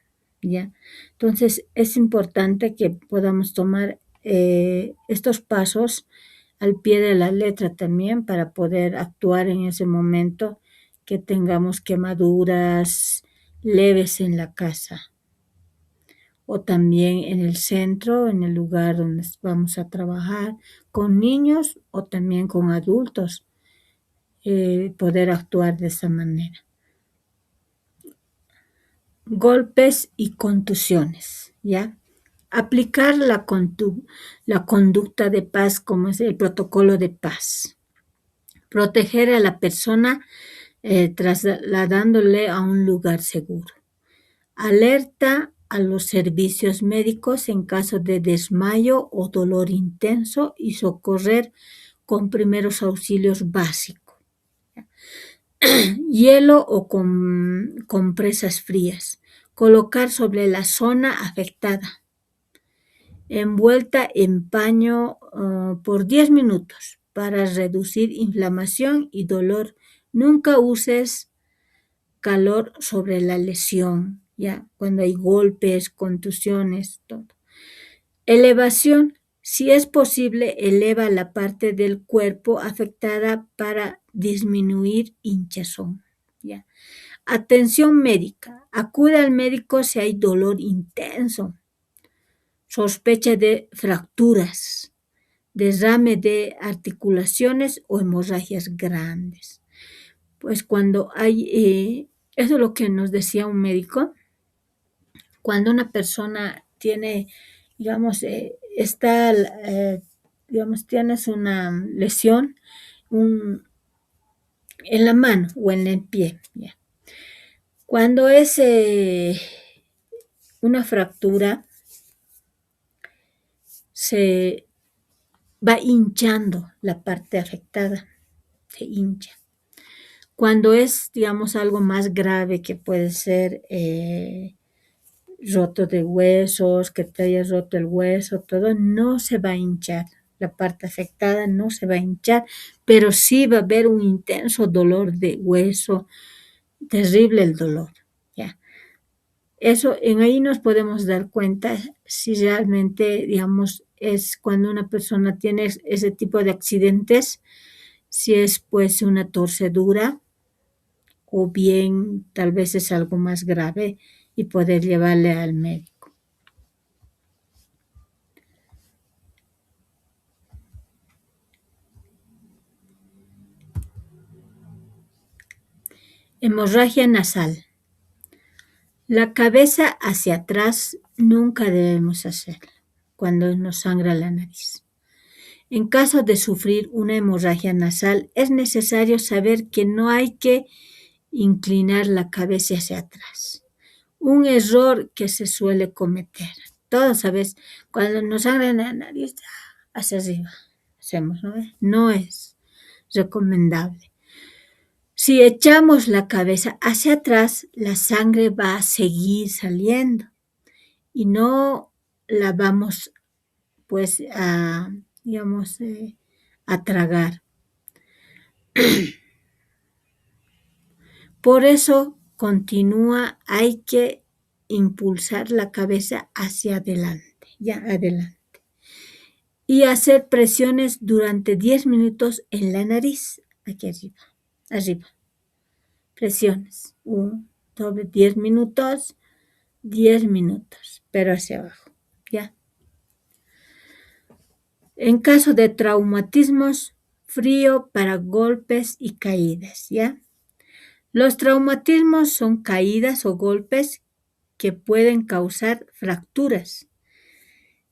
¿ya? Entonces, es importante que podamos tomar estos pasos al pie de la letra también para poder actuar en ese momento que tengamos quemaduras leves en la casa o también en el centro, en el lugar donde vamos a trabajar con niños o también con adultos, poder actuar de esa manera. Golpes y contusiones, ¿ya? Aplicar la conducta de paz como es el protocolo de paz. Proteger a la persona trasladándole a un lugar seguro. Alerta a los servicios médicos en caso de desmayo o dolor intenso y socorrer con primeros auxilios básicos. Hielo o con compresas frías. Colocar sobre la zona afectada. Envuelta en paño por 10 minutos para reducir inflamación y dolor. Nunca uses calor sobre la lesión, ya cuando hay golpes, contusiones, todo. Elevación, si es posible, eleva la parte del cuerpo afectada para disminuir hinchazón, ya. Atención médica, acude al médico si hay dolor intenso, sospecha de fracturas, derrame de articulaciones o hemorragias grandes. Pues cuando hay, eso es lo que nos decía un médico, cuando una persona tiene, digamos, digamos, tienes una lesión en la mano o en el pie, ¿ya? Cuando es una fractura, se va hinchando la parte afectada, se hincha. Cuando es, digamos, algo más grave que puede ser roto de huesos, que te hayas roto el hueso, todo, no se va a hinchar. La parte afectada no se va a hinchar, pero sí va a haber un intenso dolor de hueso, terrible el dolor, ¿ya? Eso, en ahí nos podemos dar cuenta si realmente, digamos, es cuando una persona tiene ese tipo de accidentes, si es pues una torcedura o bien tal vez es algo más grave y poder llevarle al médico. Hemorragia nasal. La cabeza hacia atrás nunca debemos hacerla cuando nos sangra la nariz. En caso de sufrir una hemorragia nasal, es necesario saber que no hay que inclinar la cabeza hacia atrás. Un error que se suele cometer. Todos sabes, cuando nos sangra la nariz, hacia arriba hacemos, ¿no? No es recomendable. Si echamos la cabeza hacia atrás, la sangre va a seguir saliendo y no la vamos, pues, digamos, a tragar. Por eso hay que impulsar la cabeza hacia adelante, ya adelante. Y hacer presiones durante 10 minutos en la nariz, aquí arriba, arriba. presiones. Sobre 10 minutos, 10 minutos, pero hacia abajo, ¿ya? En caso de traumatismos, frío para golpes y caídas, ¿ya? Los traumatismos son caídas o golpes que pueden causar fracturas,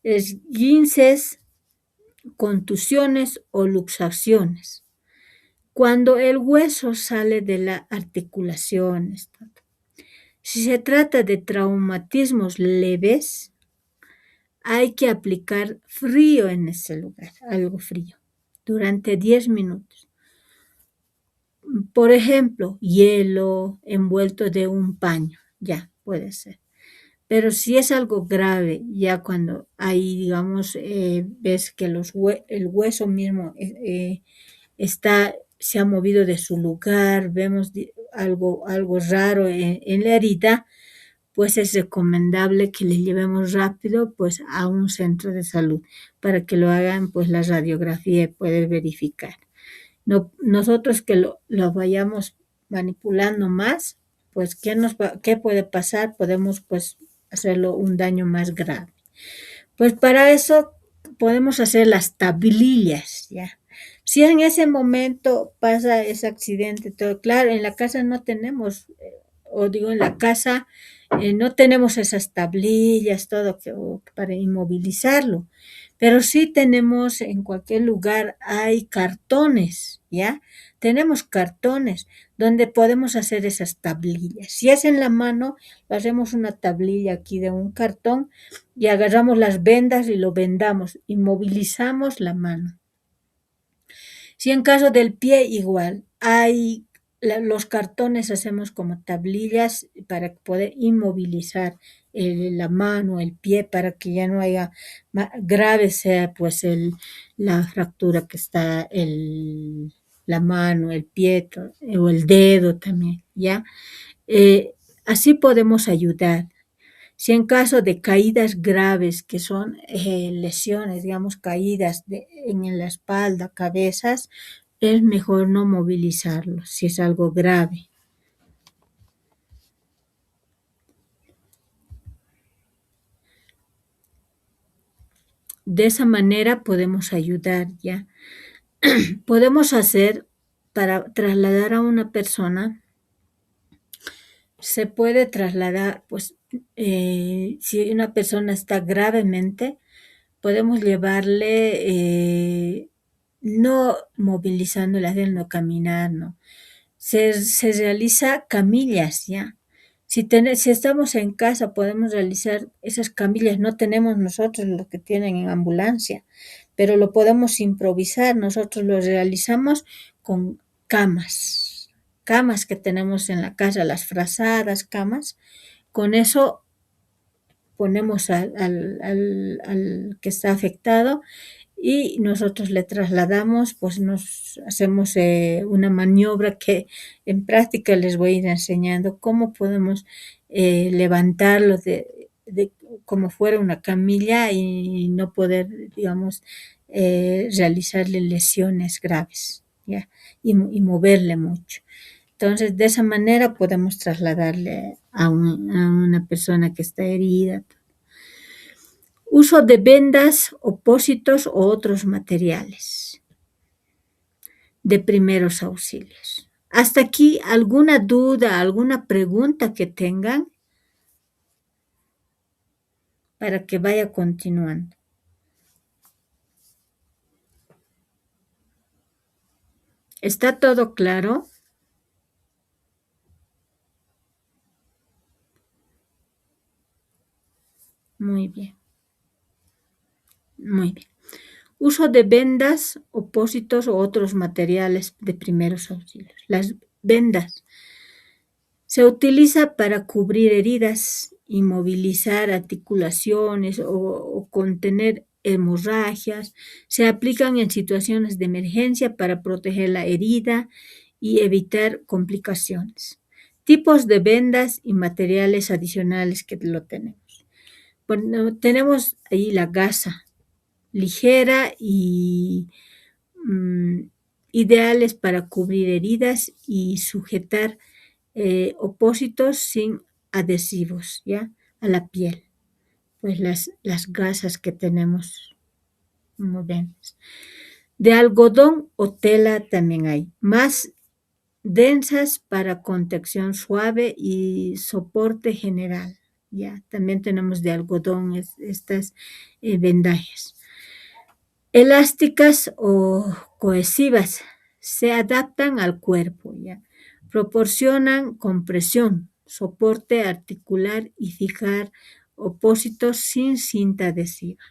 esguinces, contusiones o luxaciones. Cuando el hueso sale de las articulaciones. Si se trata de traumatismos leves, hay que aplicar frío en ese lugar, algo frío, durante 10 minutos. Por ejemplo, hielo envuelto de un paño, ya puede ser. Pero si es algo grave, ya cuando hay, digamos, ves que el hueso mismo se ha movido de su lugar, vemos algo raro en la herida, pues es recomendable que le llevemos rápido pues a un centro de salud para que lo hagan pues la radiografía y poder verificar. No, nosotros que lo vayamos manipulando más, pues ¿qué puede pasar? Podemos pues hacerlo un daño más grave. Pues para eso podemos hacer las tablillas, ¿ya? Si en ese momento pasa ese accidente, todo claro, en la casa no tenemos, o digo en la casa, no tenemos esas tablillas, todo para inmovilizarlo, pero sí tenemos en cualquier lugar, hay cartones, ¿ya? Tenemos cartones donde podemos hacer esas tablillas. Si es en la mano, hacemos una tablilla aquí de un cartón y agarramos las vendas y lo vendamos, inmovilizamos la mano. Si en caso del pie, igual, los cartones hacemos como tablillas para poder inmovilizar la mano, el pie, para que ya no haya grave sea pues la fractura que está la mano, el pie o el dedo también, ¿ya? Así podemos ayudar. Si en caso de caídas graves, que son lesiones, digamos, caídas en la espalda, cabezas, es mejor no movilizarlos si es algo grave. De esa manera podemos ayudar, ¿ya? Podemos hacer para trasladar a una persona, se puede trasladar, pues, si una persona está gravemente, podemos llevarle, no movilizándola, haciendo caminar, no. Se realiza camillas, ¿ya? Si estamos en casa, podemos realizar esas camillas. No tenemos nosotros lo que tienen en ambulancia, pero lo podemos improvisar. Nosotros lo realizamos con camas que tenemos en la casa, las frazadas camas. Con eso ponemos al que está afectado y nosotros le trasladamos, pues nos hacemos una maniobra que en práctica les voy a ir enseñando cómo podemos levantarlo como fuera una camilla y no poder, digamos, realizarle lesiones graves, ¿ya? Y moverle mucho. Entonces, de esa manera podemos trasladarle a una persona que está herida. Uso de vendas, opósitos o otros materiales de primeros auxilios. Hasta aquí, ¿alguna duda, alguna pregunta que tengan? Para que vaya continuando. ¿Está todo claro? Muy bien. Muy bien. Uso de vendas, opósitos o otros materiales de primeros auxilios. Las vendas se utiliza para cubrir heridas, inmovilizar articulaciones o contener hemorragias. Se aplican en situaciones de emergencia para proteger la herida y evitar complicaciones. Tipos de vendas y materiales adicionales que lo tenemos. Bueno, tenemos ahí la gasa ligera y ideales para cubrir heridas y sujetar opósitos sin adhesivos, ¿ya? A la piel, pues las gasas que tenemos modernas. De algodón o tela también hay, más densas para contención suave y soporte general. Ya, también tenemos de algodón estas vendajes. Elásticas o cohesivas se adaptan al cuerpo, ya. Proporcionan compresión, soporte articular y fijar opósitos sin cinta adhesiva.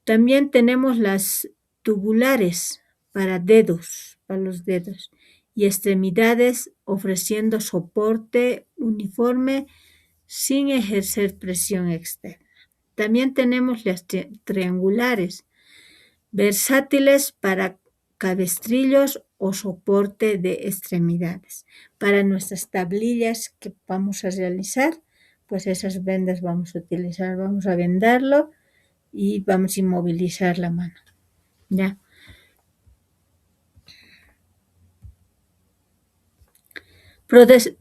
También tenemos las tubulares para los dedos y extremidades ofreciendo soporte uniforme sin ejercer presión externa. También tenemos las triangulares, versátiles para cabestrillos o soporte de extremidades. Para nuestras tablillas que vamos a realizar, pues esas vendas vamos a utilizar, vamos a vendarlo y vamos a inmovilizar la mano, ¿ya?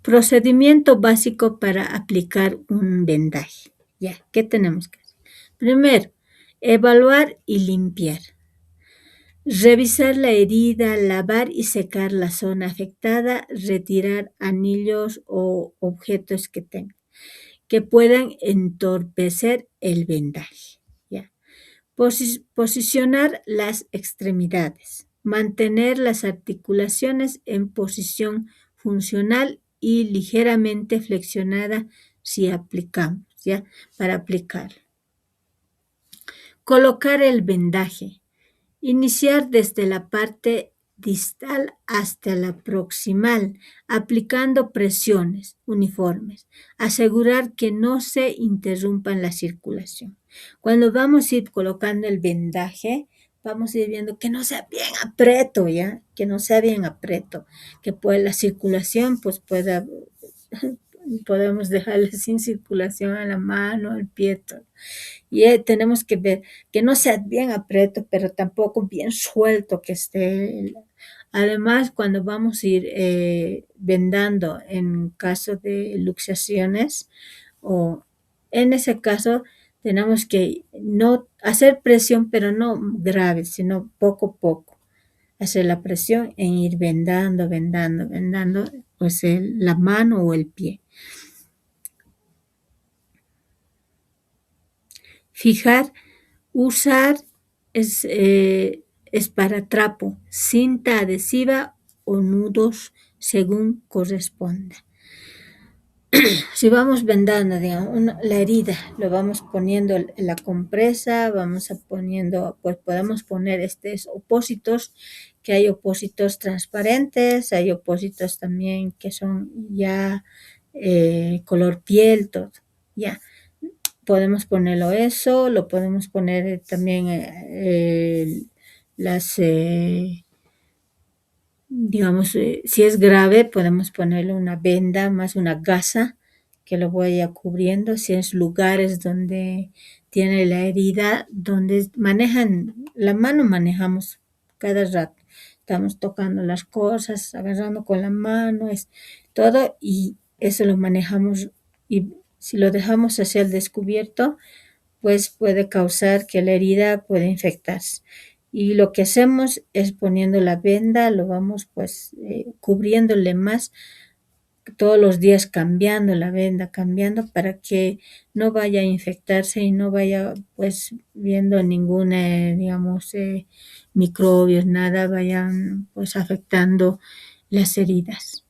Procedimiento básico para aplicar un vendaje, ¿ya? ¿Qué tenemos que hacer? Primero, evaluar y limpiar. Revisar la herida, lavar y secar la zona afectada, retirar anillos o objetos que puedan entorpecer el vendaje, ¿ya? Posicionar las extremidades, mantener las articulaciones en posición funcional y ligeramente flexionada si aplicamos, ¿ya? Para aplicar. Colocar el vendaje. Iniciar desde la parte distal hasta la proximal, aplicando presiones uniformes. Asegurar que no se interrumpa la circulación. Cuando vamos a ir colocando el vendaje, vamos a ir viendo que no sea bien apreto, ¿ya? Que no sea bien apreto, que pues la circulación pues podemos dejarla sin circulación a la mano, al pie, todo. Y tenemos que ver que no sea bien apreto, pero tampoco bien suelto que esté. Además, cuando vamos a ir vendando en caso de luxaciones, o en ese caso tenemos que no hacer presión, pero no grave, sino poco a poco. Hacer la presión en ir vendando, pues la mano o el pie. Fijar, usar esparatrapo, cinta adhesiva o nudos según corresponda. Si vamos vendando, digamos, la herida, lo vamos poniendo en la compresa, vamos a poniendo, pues podemos poner estos opósitos, que hay opósitos transparentes, hay opósitos también que son ya color piel, todo, ya. Podemos ponerlo eso, lo podemos poner también digamos, si es grave, podemos ponerle una venda más una gasa que lo vaya cubriendo. Si es lugares donde tiene la herida, donde la mano manejamos cada rato. Estamos tocando las cosas, agarrando con la mano, es todo, y eso lo manejamos, y si lo dejamos hacia el descubierto, pues puede causar que la herida pueda infectarse. Y lo que hacemos es poniendo la venda, lo vamos pues cubriéndole más, todos los días cambiando la venda, cambiando para que no vaya a infectarse y no vaya pues viendo ninguna, digamos, microbios, nada, vayan pues afectando las heridas.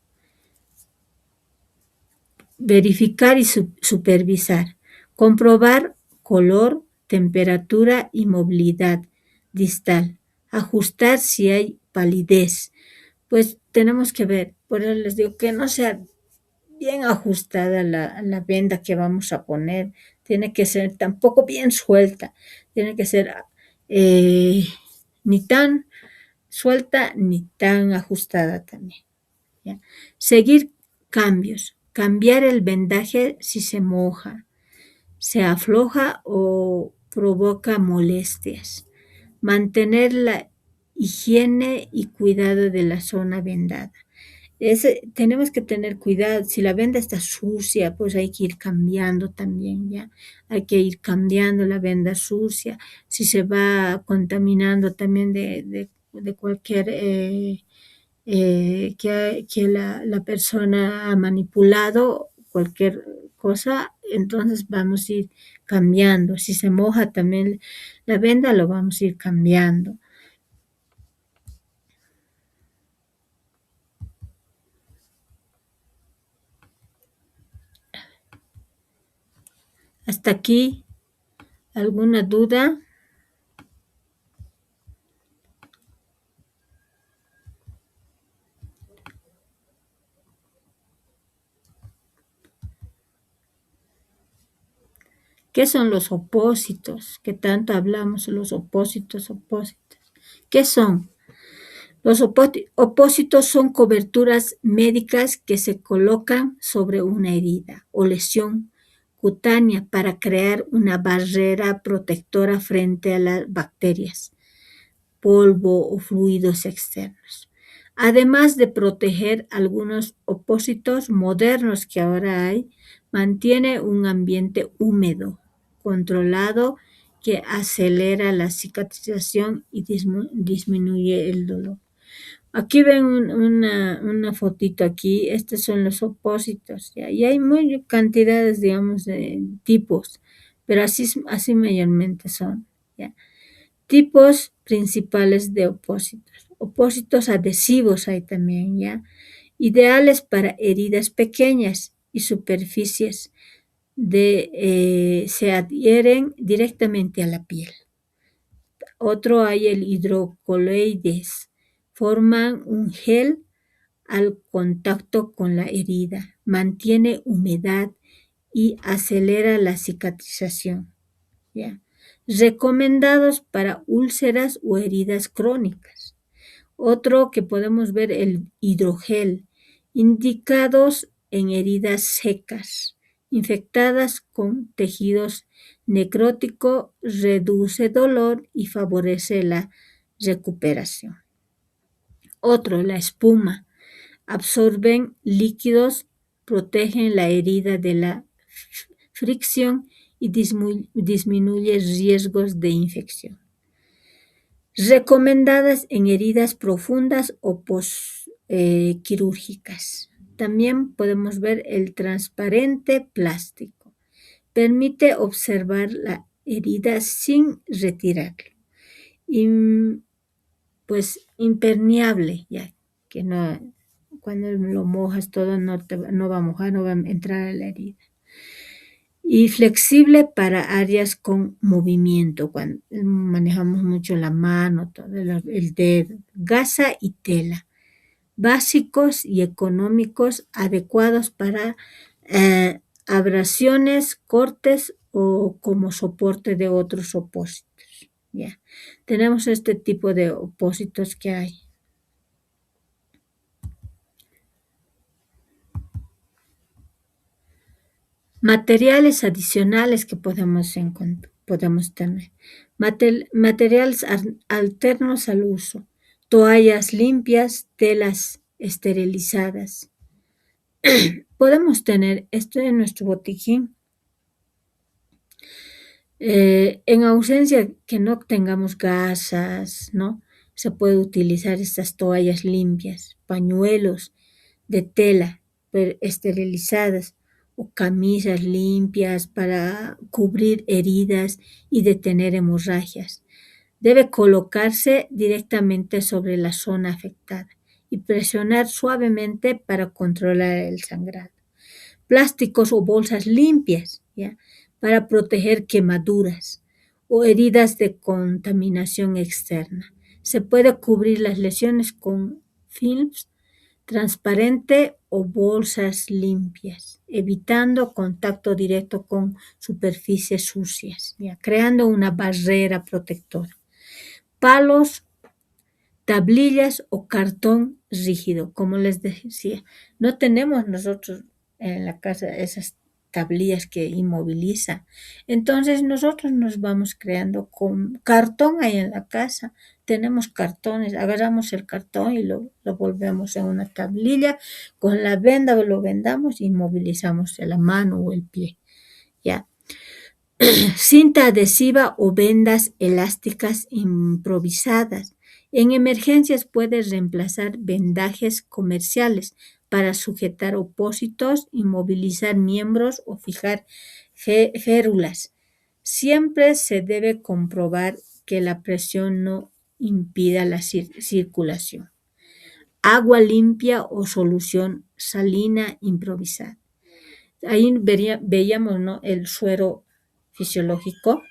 Verificar y supervisar. Comprobar color, temperatura y movilidad distal. Ajustar si hay palidez. Pues tenemos que ver, por eso les digo que no sea bien ajustada la venda que vamos a poner. Tiene que ser tampoco bien suelta. Tiene que ser ni tan suelta ni tan ajustada también, ¿ya? Seguir cambios. Cambiar el vendaje si se moja, se afloja o provoca molestias. Mantener la higiene y cuidado de la zona vendada. Tenemos que tener cuidado. Si la venda está sucia, pues hay que ir cambiando también, ¿ya? Hay que ir cambiando la venda sucia. Si se va contaminando también de cualquier que la persona ha manipulado, cualquier cosa, entonces vamos a ir cambiando. Si se moja también la venda, lo vamos a ir cambiando. Hasta aquí, ¿alguna duda? ¿Qué son los opósitos? Que tanto hablamos, los opósitos, opósitos. ¿Qué son? Los opósitos son coberturas médicas que se colocan sobre una herida o lesión cutánea para crear una barrera protectora frente a las bacterias, polvo o fluidos externos. Además de proteger algunos opósitos modernos que ahora hay, mantiene un ambiente húmedo, controlado, que acelera la cicatrización y disminuye el dolor. Aquí ven una fotito aquí, estos son los opósitos, ¿ya? Y hay muy cantidades, digamos, de tipos, pero así mayormente son, ¿ya? Tipos principales de opósitos. Opósitos adhesivos hay también, ¿ya? Ideales para heridas pequeñas y superficies se adhieren directamente a la piel. Otro hay el hidrocoloides. Forman un gel al contacto con la herida, mantiene humedad y acelera la cicatrización. ¿Ya? Recomendados para úlceras o heridas crónicas. Otro que podemos ver, el hidrogel, indicados en heridas secas, infectadas con tejidos necrótico, reduce dolor y favorece la recuperación. Otro, la espuma, absorben líquidos, protegen la herida de la fricción y disminuye riesgos de infección. Recomendadas en heridas profundas o quirúrgicas. También podemos ver el transparente plástico. Permite observar la herida sin retirarlo. Pues impermeable, ya que no, cuando lo mojas todo no va a mojar, no va a entrar a la herida. Y flexible para áreas con movimiento, cuando manejamos mucho la mano, todo el dedo, gasa y tela, básicos y económicos, adecuados para abrasiones, cortes o como soporte de otros opósitos. ¿Ya? Tenemos este tipo de opósitos que hay. Materiales adicionales que podemos tener. Materiales alternos al uso. Toallas limpias, telas esterilizadas. Podemos tener esto en nuestro botiquín. En ausencia que no tengamos gasas, ¿no? Se puede utilizar estas toallas limpias, pañuelos de tela esterilizadas o camisas limpias para cubrir heridas y detener hemorragias. Debe colocarse directamente sobre la zona afectada y presionar suavemente para controlar el sangrado. Plásticos o bolsas limpias, ¿ya? Para proteger quemaduras o heridas de contaminación externa. Se puede cubrir las lesiones con films transparente o bolsas limpias, evitando contacto directo con superficies sucias, ¿ya? Creando una barrera protectora. Palos, tablillas o cartón rígido, como les decía. No tenemos nosotros en la casa esas tablillas que inmovilizan. Entonces nosotros nos vamos creando con cartón ahí en la casa. Tenemos cartones, agarramos el cartón y lo volvemos en una tablilla. Con la venda lo vendamos y inmovilizamos la mano o el pie. ¿Ya? Cinta adhesiva o vendas elásticas improvisadas. En emergencias puedes reemplazar vendajes comerciales para sujetar opósitos, inmovilizar miembros o fijar férulas. Siempre se debe comprobar que la presión no impida la circulación. Agua limpia o solución salina improvisada. Ahí veíamos, ¿no?, el suero fisiológico,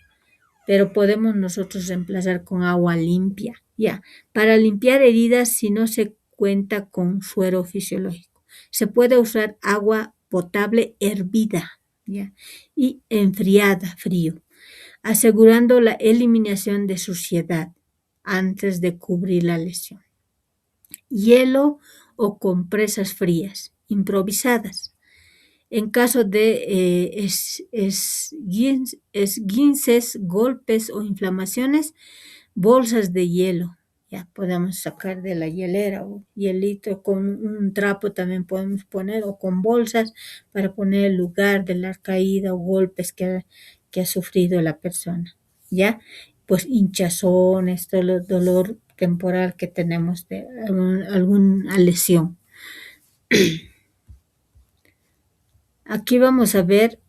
pero podemos nosotros reemplazar con agua limpia, ya. Para limpiar heridas, si no se cuenta con suero fisiológico, se puede usar agua potable hervida, ya, y enfriada, frío, asegurando la eliminación de suciedad antes de cubrir la lesión. Hielo o compresas frías, improvisadas. En caso de esguinces, golpes o inflamaciones, bolsas de hielo. Ya podemos sacar de la hielera o hielito con un trapo también podemos poner, o con bolsas para poner el lugar de la caída o golpes que ha sufrido la persona. ¿Ya? Pues hinchazones, dolor temporal que tenemos de alguna lesión. Aquí vamos a ver,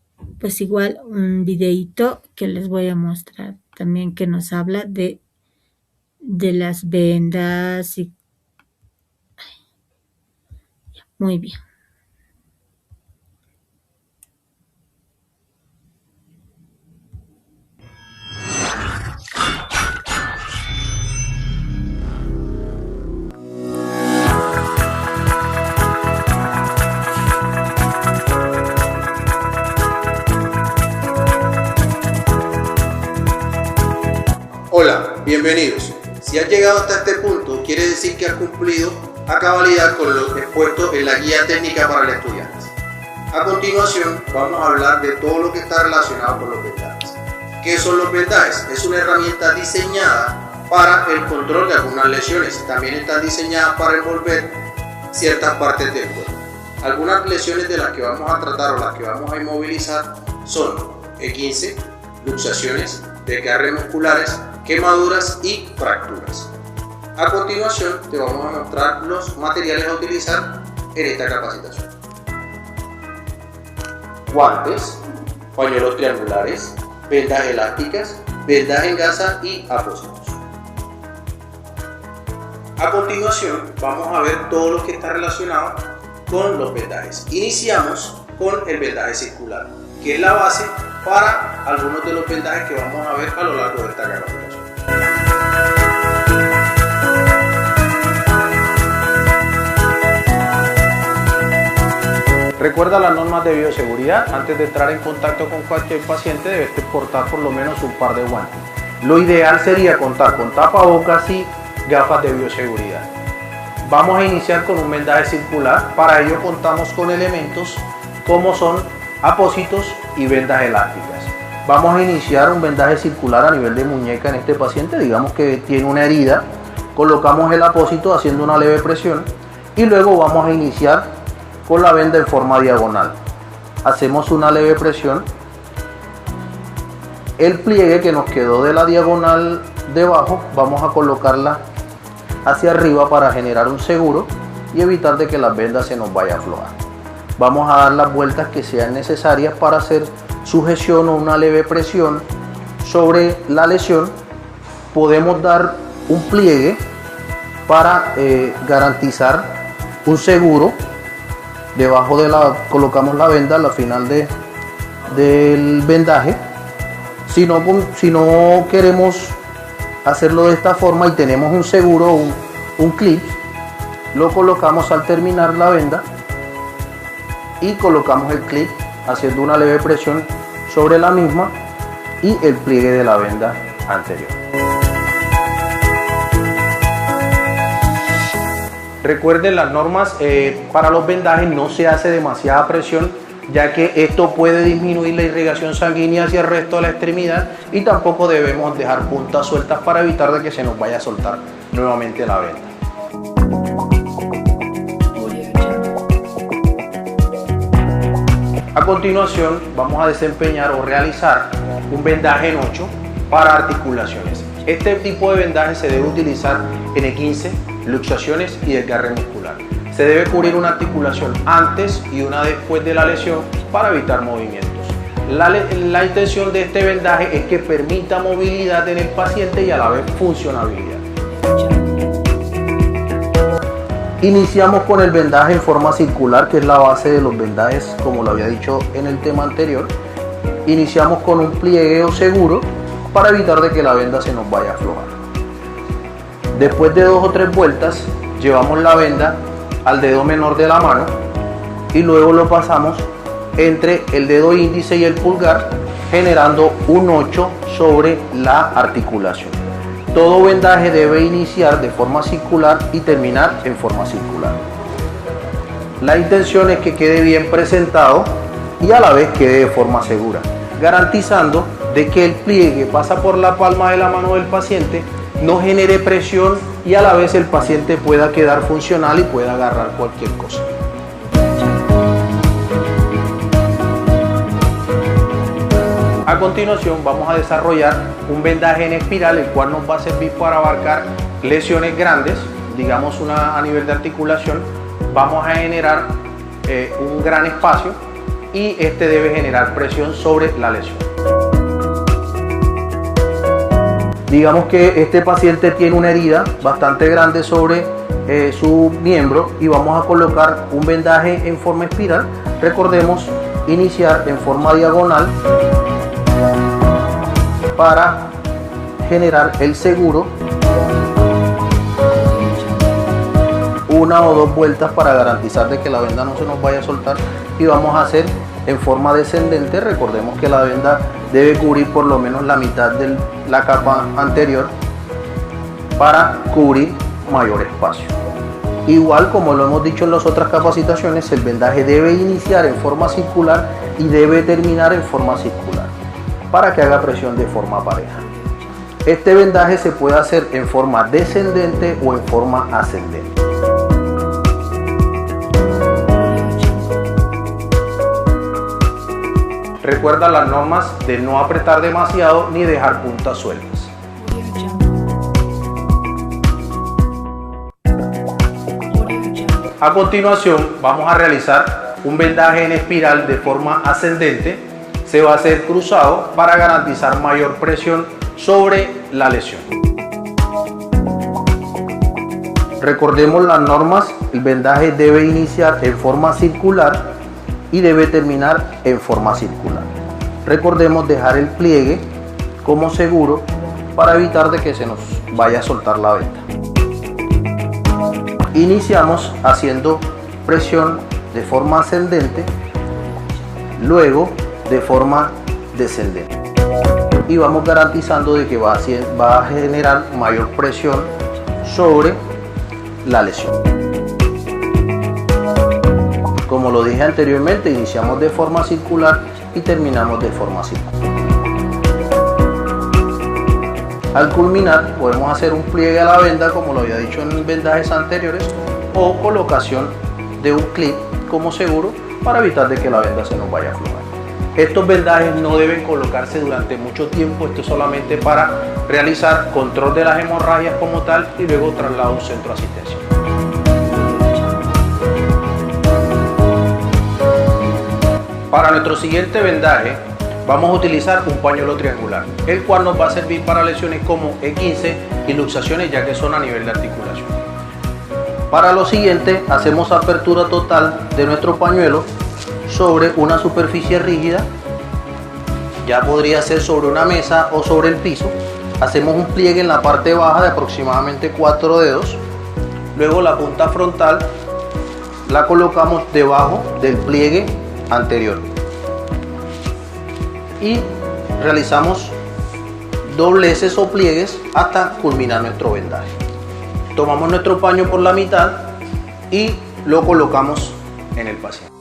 pues igual, un videito que les voy a mostrar también que nos habla de las vendas. Muy bien. Hola, bienvenidos. Si has llegado hasta este punto, quiere decir que has cumplido a cabalidad con lo expuesto en la guía técnica para el estudiante. A continuación, vamos a hablar de todo lo que está relacionado con los vendajes. ¿Qué son los vendajes? Es una herramienta diseñada para el control de algunas lesiones. También está diseñada para envolver ciertas partes del cuerpo. Algunas lesiones de las que vamos a tratar o las que vamos a inmovilizar son esguince, luxaciones, desgarres musculares, quemaduras y fracturas. A continuación te vamos a mostrar los materiales a utilizar en esta capacitación. Guantes, pañuelos triangulares, vendas elásticas, vendas en gasa y apósitos. A continuación vamos a ver todo lo que está relacionado con los vendajes. Iniciamos con el vendaje circular, que es la base para algunos de los vendajes que vamos a ver a lo largo de esta capacitación. Recuerda las normas de bioseguridad. Antes de entrar en contacto con cualquier paciente debes portar por lo menos un par de guantes. Lo ideal sería contar con tapabocas y gafas de bioseguridad. Vamos a iniciar con un vendaje circular. Para ello contamos con elementos como son apósitos y vendas elásticas. Vamos a iniciar un vendaje circular a nivel de muñeca en este paciente. Digamos que tiene una herida, colocamos el apósito haciendo una leve presión y luego vamos a iniciar con la venda en forma diagonal. Hacemos una leve presión. El pliegue que nos quedó de la diagonal debajo vamos a colocarla hacia arriba para generar un seguro y evitar de que las vendas se nos vaya a aflojar. Vamos a dar las vueltas que sean necesarias para hacer sujeción o una leve presión sobre la lesión. Podemos dar un pliegue para garantizar un seguro. Debajo colocamos la venda al final del vendaje. Si no queremos hacerlo de esta forma y tenemos un seguro, un clip, lo colocamos al terminar la venda y colocamos el clip haciendo una leve presión sobre la misma y el pliegue de la venda anterior. Recuerden las normas, para los vendajes no se hace demasiada presión ya que esto puede disminuir la irrigación sanguínea hacia el resto de la extremidad, y tampoco debemos dejar puntas sueltas para evitar de que se nos vaya a soltar nuevamente la venda. A continuación vamos a desempeñar o realizar un vendaje en 8 para articulaciones. Este tipo de vendaje se debe utilizar en E15, luxaciones y desgarre muscular. Se debe cubrir una articulación antes y una después de la lesión para evitar movimientos. La intención de este vendaje es que permita movilidad en el paciente y a la vez funcionabilidad. Iniciamos con el vendaje en forma circular, que es la base de los vendajes, como lo había dicho en el tema anterior. Iniciamos con un pliegue o seguro para evitar de que la venda se nos vaya a aflojar. Después de 2 o 3 vueltas, llevamos la venda al dedo menor de la mano y luego lo pasamos entre el dedo índice y el pulgar, generando un 8 sobre la articulación. Todo vendaje debe iniciar de forma circular y terminar en forma circular. La intención es que quede bien presentado y a la vez quede de forma segura, garantizando de que el pliegue pasa por la palma de la mano del paciente, no genere presión y a la vez el paciente pueda quedar funcional y pueda agarrar cualquier cosa. A continuación vamos a desarrollar un vendaje en espiral, el cual nos va a servir para abarcar lesiones grandes, digamos a nivel de articulación. Vamos a generar un gran espacio y este debe generar presión sobre la lesión. Digamos que este paciente tiene una herida bastante grande sobre su miembro y vamos a colocar un vendaje en forma espiral. Recordemos iniciar en forma diagonal para generar el seguro, 1 o 2 vueltas para garantizar de que la venda no se nos vaya a soltar, y vamos a hacer en forma descendente. Recordemos que la venda debe cubrir por lo menos la mitad de la capa anterior para cubrir mayor espacio. Igual como lo hemos dicho en las otras capacitaciones, el vendaje debe iniciar en forma circular y debe terminar en forma circular para que haga presión de forma pareja. Este vendaje se puede hacer en forma descendente o en forma ascendente. Recuerda las normas de no apretar demasiado ni dejar puntas sueltas. A continuación vamos a realizar un vendaje en espiral de forma ascendente. Se va a hacer cruzado para garantizar mayor presión sobre la lesión. Recordemos las normas: el vendaje debe iniciar en forma circular y debe terminar en forma circular. Recordemos dejar el pliegue como seguro para evitar de que se nos vaya a soltar la venda. Iniciamos haciendo presión de forma ascendente, luego de forma descendente, y vamos garantizando de que va a generar mayor presión sobre la lesión. Como lo dije anteriormente, iniciamos de forma circular y terminamos de forma circular. Al culminar podemos hacer un pliegue a la venda, como lo había dicho en vendajes anteriores, o colocación de un clip como seguro para evitar de que la venda se nos vaya a aflojar. Estos vendajes no deben colocarse durante mucho tiempo. Esto es solamente para realizar control de las hemorragias como tal y luego traslado a un centro de asistencia. Para nuestro siguiente vendaje vamos a utilizar un pañuelo triangular, el cual nos va a servir para lesiones como E15 y luxaciones, ya que son a nivel de articulación. Para lo siguiente hacemos apertura total de nuestro pañuelo sobre una superficie rígida, ya podría ser sobre una mesa o sobre el piso. Hacemos un pliegue en la parte baja de aproximadamente 4 dedos, luego la punta frontal la colocamos debajo del pliegue anterior y realizamos dobleces o pliegues hasta culminar nuestro vendaje. Tomamos nuestro paño por la mitad y lo colocamos en el paciente.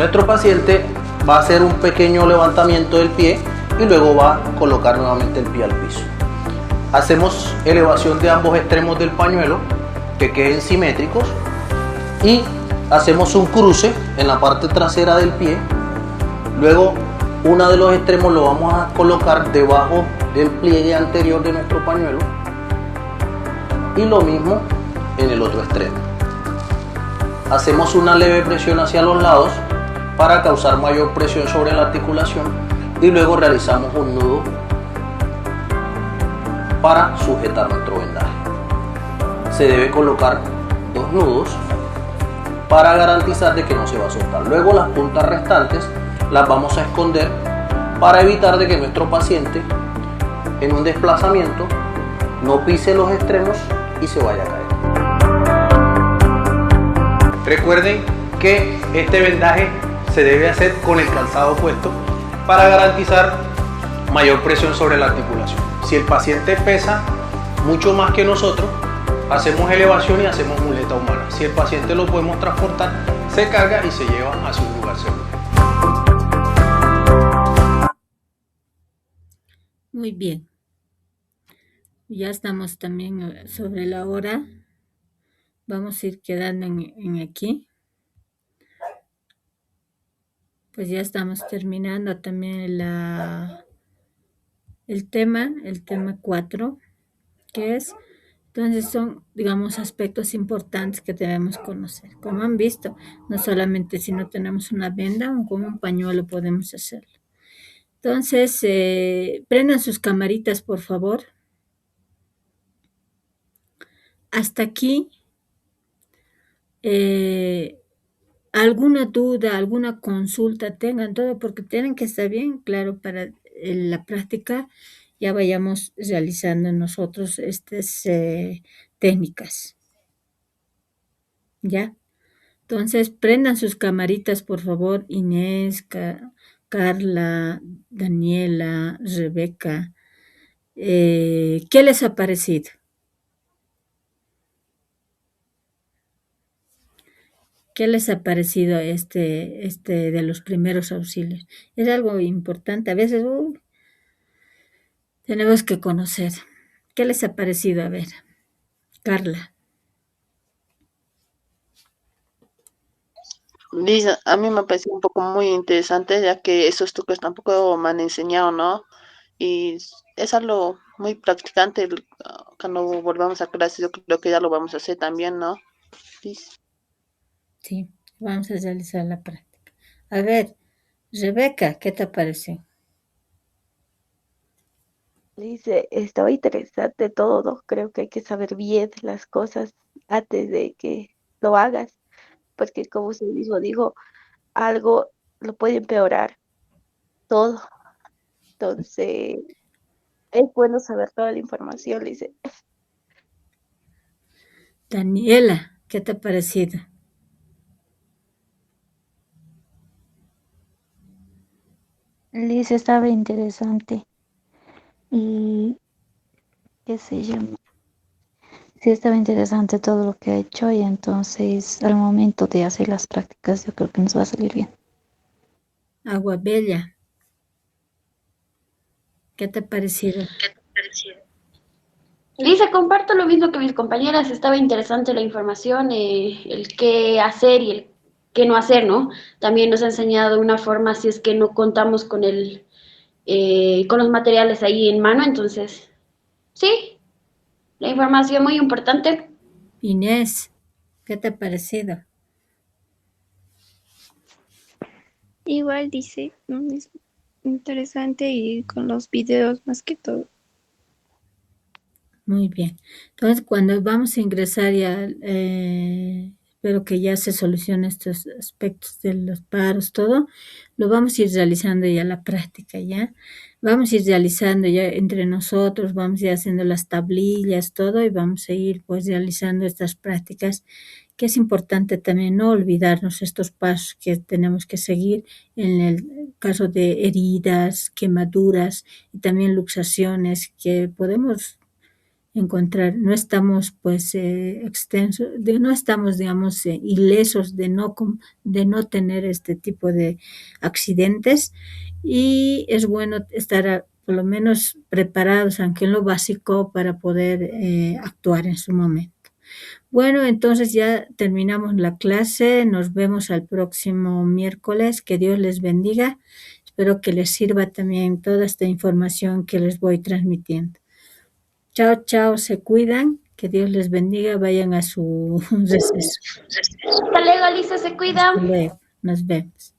Nuestro paciente va a hacer un pequeño levantamiento del pie y luego va a colocar nuevamente el pie al piso. Hacemos elevación de ambos extremos del pañuelo que queden simétricos y hacemos un cruce en la parte trasera del pie. Luego uno de los extremos lo vamos a colocar debajo del pliegue anterior de nuestro pañuelo y lo mismo en el otro extremo. Hacemos una leve presión hacia los lados para causar mayor presión sobre la articulación y luego realizamos un nudo para sujetar nuestro vendaje. Se debe colocar 2 nudos para garantizar de que no se va a soltar. Luego las puntas restantes las vamos a esconder para evitar de que nuestro paciente en un desplazamiento no pise los extremos y se vaya a caer. Recuerden que este vendaje se debe hacer con el calzado puesto para garantizar mayor presión sobre la articulación. Si el paciente pesa mucho más que nosotros, hacemos elevación y hacemos muleta humana. Si el paciente lo podemos transportar, se carga y se lleva hacia un lugar seguro. Muy bien. Ya estamos también sobre la hora. Vamos a ir quedando en aquí. Pues ya estamos terminando también el tema 4, que es, entonces son, digamos, aspectos importantes que debemos conocer. Como han visto, no solamente si no tenemos una venda o con un pañuelo podemos hacerlo. Entonces, prendan sus camaritas, por favor. Hasta aquí, alguna duda, alguna consulta tengan todo, porque tienen que estar bien claro para la práctica, ya vayamos realizando nosotros estas técnicas. ¿Ya? Entonces, prendan sus camaritas, por favor, Inés, Carla, Daniela, Rebeca. ¿Qué les ha parecido? ¿Qué les ha parecido este de los primeros auxilios? Es algo importante, a veces tenemos que conocer. ¿Qué les ha parecido? A ver, Carla. Lisa, a mí me parece un poco muy interesante, ya que esos trucos tampoco me han enseñado, ¿no? Y es algo muy practicante. Cuando volvamos a clase, yo creo que ya lo vamos a hacer también, ¿no? Liz. Sí, vamos a realizar la práctica. A ver, Rebeca, ¿qué te pareció? Dice, estaba interesante todo, ¿no? Creo que hay que saber bien las cosas antes de que lo hagas, porque como usted mismo dijo, algo lo puede empeorar todo. Entonces, es bueno saber toda la información, dice. Daniela, ¿qué te ha parecido? Liz estaba interesante y qué sé yo. Sí estaba interesante todo lo que ha hecho y entonces al momento de hacer las prácticas yo creo que nos va a salir bien. Agua Bella, ¿qué te ha parecido? Lisa, comparto lo mismo que mis compañeras. Estaba interesante la información, el qué hacer y el qué no hacer, ¿no? También nos ha enseñado una forma si es que no contamos con con los materiales ahí en mano. Entonces, sí, la información muy importante. Inés, ¿qué te ha parecido? Igual dice, es interesante y con los videos más que todo. Muy bien. Entonces, cuando vamos a ingresar ya, espero que ya se solucionen estos aspectos de los paros, todo, lo vamos a ir realizando ya la práctica, ¿ya? Vamos a ir realizando ya entre nosotros, vamos a ir haciendo las tablillas, todo, y vamos a ir pues realizando estas prácticas, que es importante también no olvidarnos estos pasos que tenemos que seguir en el caso de heridas, quemaduras y también luxaciones que podemos encontrar, no estamos pues no estamos, digamos, ilesos de de no tener este tipo de accidentes, y es bueno estar por lo menos preparados, aunque en lo básico, para poder actuar en su momento. Bueno, entonces ya terminamos la clase. Nos vemos al próximo miércoles. Que Dios les bendiga. Espero que les sirva también toda esta información que les voy transmitiendo. Chao, chao, se cuidan. Que Dios les bendiga. Vayan a su receso. Hasta luego, Lisa, se cuida. Hasta luego. Nos vemos.